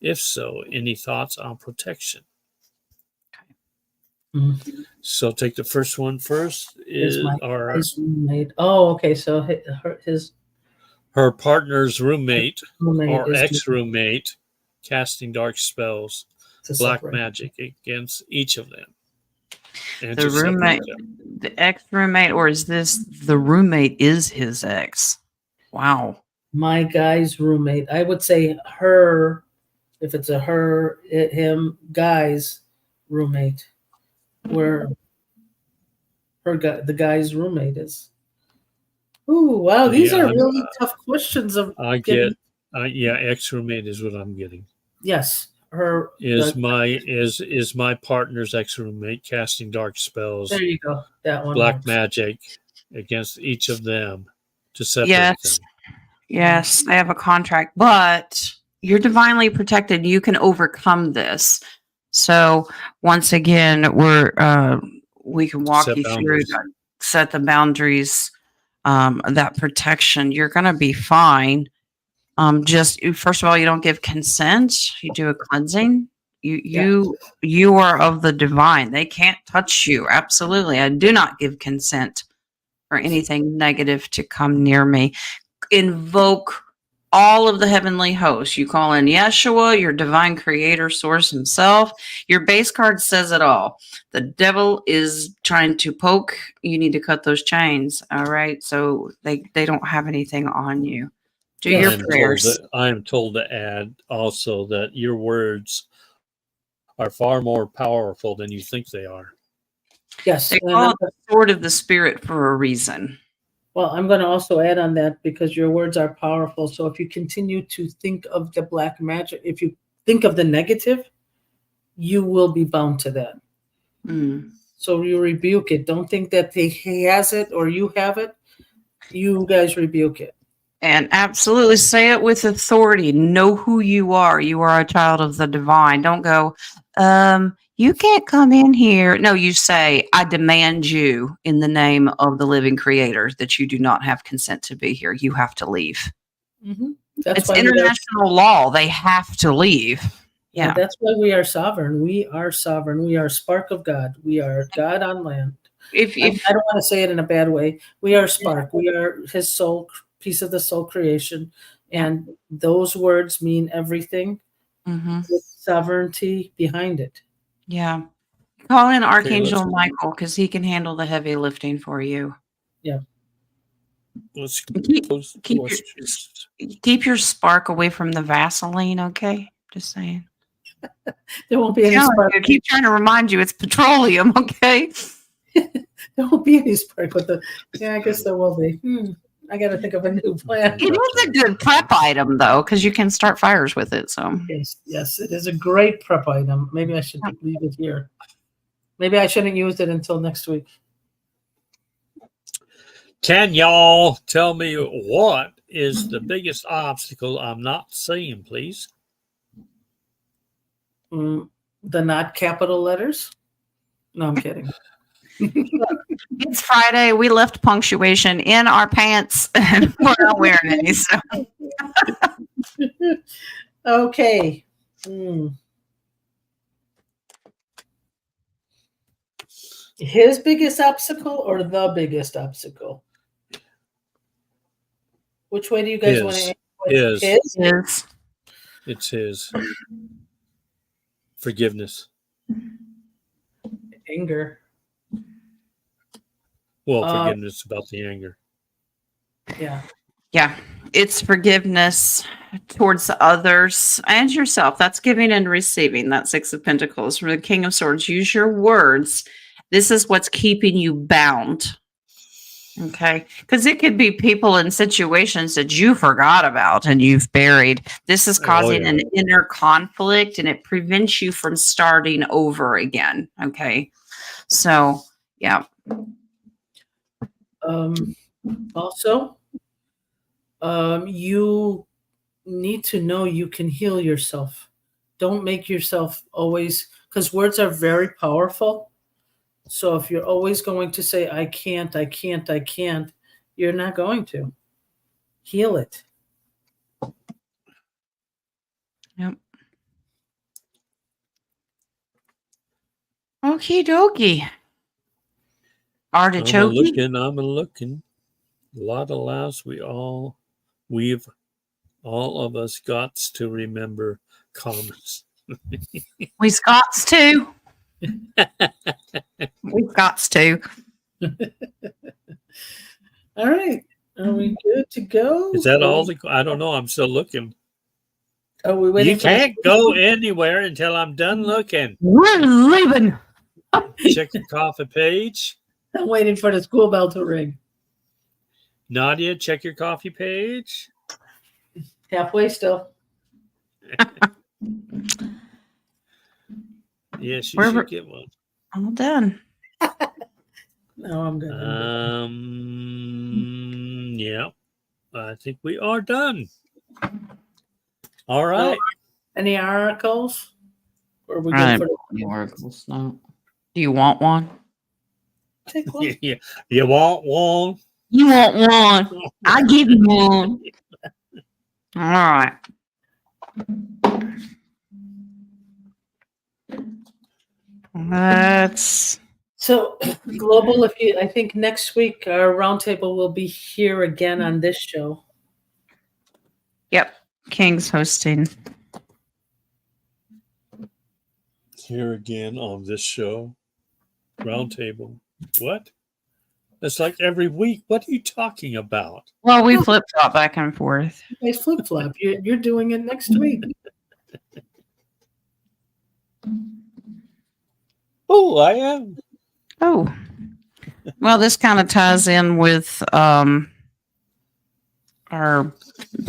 If so, any thoughts on protection? Mhm. So take the first one first. Is my our His roommate. Oh, okay. So his her partner's roommate roommate or is ex-roommate casting dark spells, to black separate. magic against each of them. And The to separate roommate, them. the ex roommate, or is this the roommate is his ex? Wow. My guy's roommate. I would say her. If it's a her, him, guy's roommate, where her guy, the guy's roommate is. Ooh, wow! These Yeah, are I'm- really tough questions. Of I getting, get, yeah, ex-roommate is what I'm getting. yes, her Is the- my partner's ex-roommate casting dark spells, There you go. That one. black works. magic against each of them to separate Yes. them? Yes, I have a contract, but you're divinely protected. You can overcome this. So once again, we can walk Set you through boundaries. that, set the boundaries, that protection. You're going to be fine. Just first of all, you don't give consent. You do a cleansing. You are of the divine. They can't touch you. Absolutely, I do not give consent for anything negative to come near me. Invoke all of the heavenly hosts. You call in Yeshua, your divine creator source himself. Your base card says it all. The devil is trying to poke. You need to cut those chains. All right. So they don't have anything on you. Do Yes. your prayers. I am told to add also that your words are far more powerful than you think they are. Yes. They and call I'm- it the sword of the spirit for a reason. Well, I'm going to also add on that because your words are powerful. So if you continue to think of the black magic, if you think of the negative, you will be bound to that. Mm. So you rebuke it. Don't think that he has it or you have it. You guys rebuke it. And absolutely say it with authority. Know who you are. You are a child of the divine. Don't go, you can't come in here. No, you say, I demand you in the name of the living creator that you do not have consent to be here. You have to leave. Mm-hmm. That's It's why international law. They have to leave. Yeah. that's why we are sovereign. We are sovereign. We are spark of God. We are God on land. If I don't want to say it in a bad way. We are spark. We are his soul, piece of the soul creation. And those words mean everything Mhm. with sovereignty behind it. Yeah. Call in Archangel let's- Michael because he can handle the heavy lifting for you. Let's Keep, close the keep your, questions. keep your spark away from the Vaseline, okay? Just saying. There won't be any Telling spark. you, keep trying to remind you it's petroleum, okay? There won't be any spark with the. Yeah, I guess there will be. I got to think of a new plan. It is a good prep item though, because you can start fires with it. So Yes, it is a great prep item. Maybe I should leave it here. Maybe I shouldn't use it until next week. Can y'all tell me what is the biggest obstacle I'm not seeing, please? The not capital letters? No, I'm kidding. it's Friday. We left punctuation in our pants and we're not wearing any. So Okay. His biggest obstacle or the biggest obstacle? Which way do you guys want to His. His? is It's his forgiveness. Anger. Well, forgiveness about the anger. Yeah. yeah, it's forgiveness towards others and yourself. That's giving and receiving. That Six of Pentacles from the King of Swords. Use your words. This is what's keeping you bound. Okay. Because it could be people in situations that you forgot about and you've buried. This is causing an inner conflict and it prevents you from starting over again. Okay. So, yeah. Also, you need to know you can heal yourself. Don't make yourself always, because words are very powerful. So if you're always going to say, I can't, you're not going to. Heal it. Yep. Okie dokie. Artichoke. I'm looking. A lot of lives we've all of us got to remember comments. We Scots too. We Scots too. All right. Are we good to go? Is that all? I don't know. I'm still looking. Are we waiting? You can't go anywhere until I'm done looking. We're leaving. Check your coffee page. I'm waiting for the school bell to ring. Nadia, check your coffee page. Halfway still. Yes, you should get one. All done. No, I'm good. Yeah. I think we are done. All right. Any articles? Or are we I good for the oracles. No. Do you want one? take one? Yeah. You want one? You want one? I give you one. All right. That's So global, I think next week our roundtable will be here again on this show. yep. King's hosting. Here again on this show. Roundtable. What? It's like every week. What are you talking about? Well, we flip flop back and forth. You guys flip flop. You're doing it next week. Oh, I am. Oh. Well, this kind of ties in with our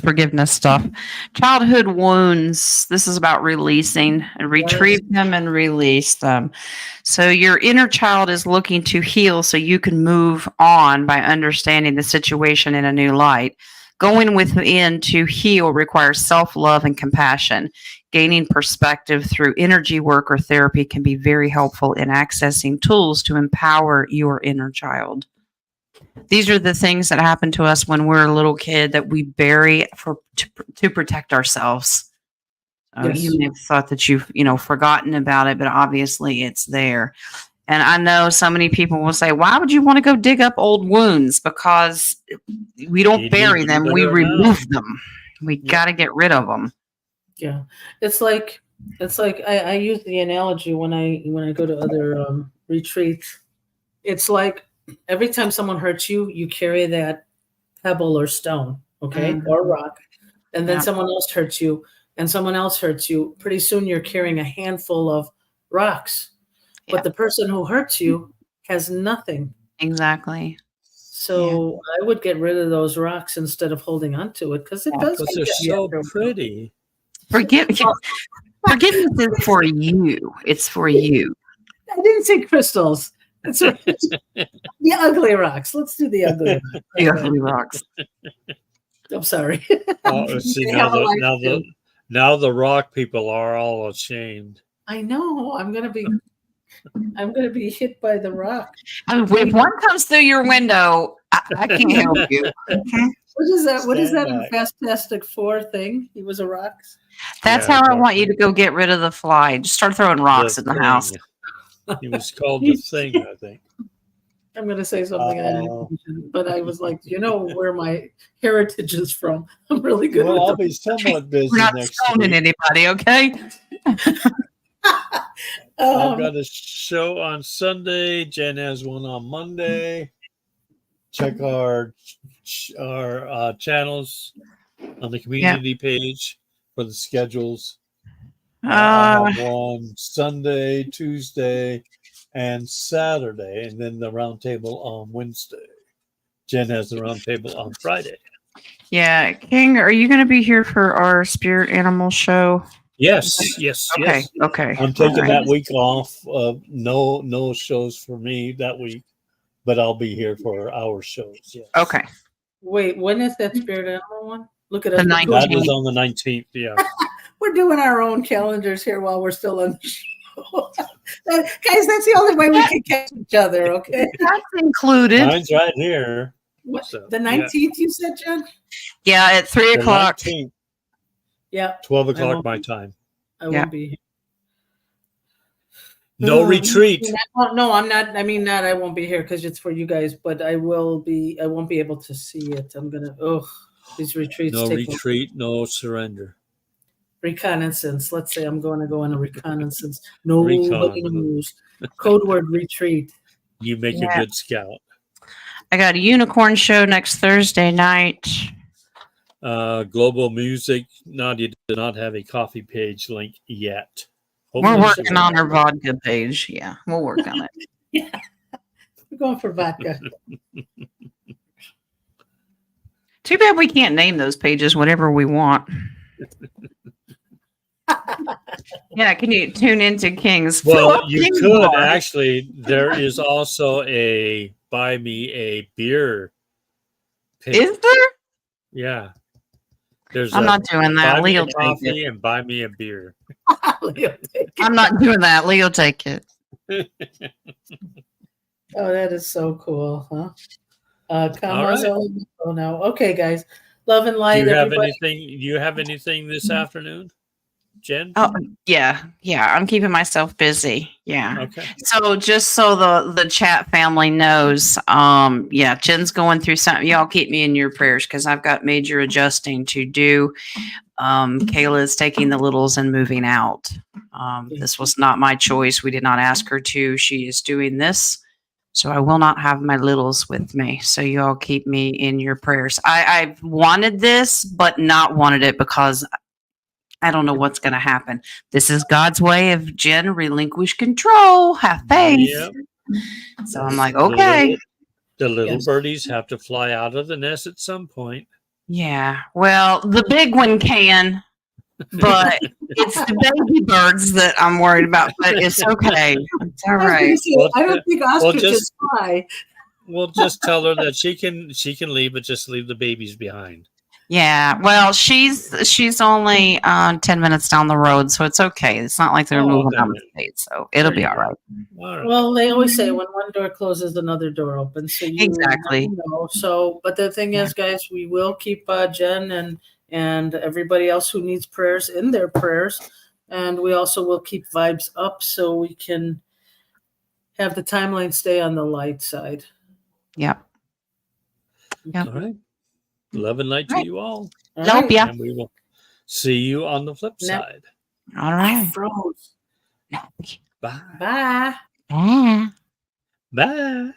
forgiveness stuff. Childhood wounds. This is about releasing and retrieve them and release them. So your inner child is looking to heal so you can move on by understanding the situation in a new light. Going within to heal requires self-love and compassion. Gaining perspective through energy work or therapy can be very helpful in accessing tools to empower your inner child. These are the things that happen to us when we're a little kid that we bury to protect ourselves. Yes. You may have thought that you've forgotten about it, but obviously it's there. And I know so many people will say, why would you want to go dig up old wounds? Because we don't bury them, we remove them. We got to get rid of them. Yeah. It's like It's like I use the analogy when I go to other retreats. It's like every time someone hurts you, you carry that pebble or stone, okay, Mhm. or rock, and then Yeah. someone else hurts you, and someone else hurts you. Pretty soon, you're carrying a handful of rocks, Yeah. but the person who hurts you has nothing. Exactly. So I would get rid of those rocks instead of holding on to it because it Yeah. does But get they're heavy so after a while. pretty. Forgiveness is for you. It's for you. I didn't say crystals. That's right. The ugly rocks. Let's do the ugly rocks. The ugly rocks. I'm sorry. Oh, see They now have a life now too. now the rock people are all ashamed. I know. I'm gonna be hit by the rock. I mean, if one comes through your window, I can't help you. What is that? What is Stand that in back. Fantastic Four thing? He was a rock. That's Yeah, how I Dark want you to Knight. go get rid of the fly. Just start throwing rocks in the house. Thing. He was called the Thing, I think. I'm gonna say something, Oh. but I was like, you know where my heritage is from. I'm really good Well, I'll with be somewhat busy We're not next stoning week. anybody, okay? I've got a show on Sunday. Jen has one on Monday. Check our channels on the community page for the schedules. I have one Sunday, Tuesday, and Saturday, and then the roundtable on Wednesday. Jen has the roundtable on Friday. Yeah, King, are you going to be here for our spirit animal show? Yes, yes, Okay, yes. okay. I'm taking All right. that week off. No shows for me that week, but I'll be here for our shows. Yes. Okay. Wait, when is that spirit animal one? Look at The us. ninth. That is on the 19th. Yeah. We're doing our own calendars here while we're still on the show. Guys, that's the only way we can catch each other, okay? That's included. Mine's right here. What, So, the 19th, you said, Jen? Yeah, at 3 The o'clock. 19th, Yeah, 12 I o'clock won't my be- time. I Yeah. won't be here. No retreat. No, I'm not. I mean, not. I won't be here because it's for you guys. But I will be. I won't be able to see it. I'm gonna. Oh, these retreats No take retreat, no surrender. reconnaissance. Let's say I'm going to go on a reconnaissance. Nobody Recon. knows. Code word retreat. You make Yeah. a good scout. I got a unicorn show next Thursday night. Global Music. Nadia did not have a coffee page link yet. We're Hopefully she working will. on our vodka page. Yeah, we'll work on it. We're going for vodka. Too bad we can't name those pages whatever we want. Yeah, can you tune into King's? Fill Well, up you King's could bar. actually. There is also a buy me a beer page. Is there? Yeah. There's I'm a not doing buy that. me Leo a take coffee it. and buy me a beer. I'm not doing that. Leo take it. Oh, that is so cool, huh? All right. Oh no. Okay, guys. Love and Do light. you have Everybody. anything? Do you have anything this afternoon, Jen? Oh, yeah. I'm keeping myself busy. Yeah. Okay. So just so the chat family knows, yeah, Jen's going through something. Y'all keep me in your prayers because I've got major adjusting to do. Kayla is taking the littles and moving out. This was not my choice. We did not ask her to. She is doing this. So I will not have my littles with me. So you all keep me in your prayers. I've wanted this, but not wanted it because I don't know what's going to happen. This is God's way of Jen relinquish control. Have faith. Yep. So I'm like, okay. The little Yes. birdies have to fly out of the nest at some point. Yeah. Well, the big one can, but it's the baby birds that I'm worried about. But it's okay. It's all I was gonna right. say, Well, I don't think ostriches just- fly. We'll just tell her that she can leave, but just leave the babies behind. Yeah. Well, she's only 10 minutes down the road, so it's okay. It's not like they're Oh, moving okay. out of state, so it'll There be you all go. right. All right. Well, they always say when one door closes, another door opens. So you Exactly. never know. So, but the thing is, guys, we will keep Jen and everybody else who needs prayers in their prayers, and we also will keep vibes up so we can have the timeline stay on the light side. Yep. All right. Love and light to Right. you all. All Love right. ya. And we will see you on the flip Now- side. All I right. froze. Bye. Bye. Bye. Bye.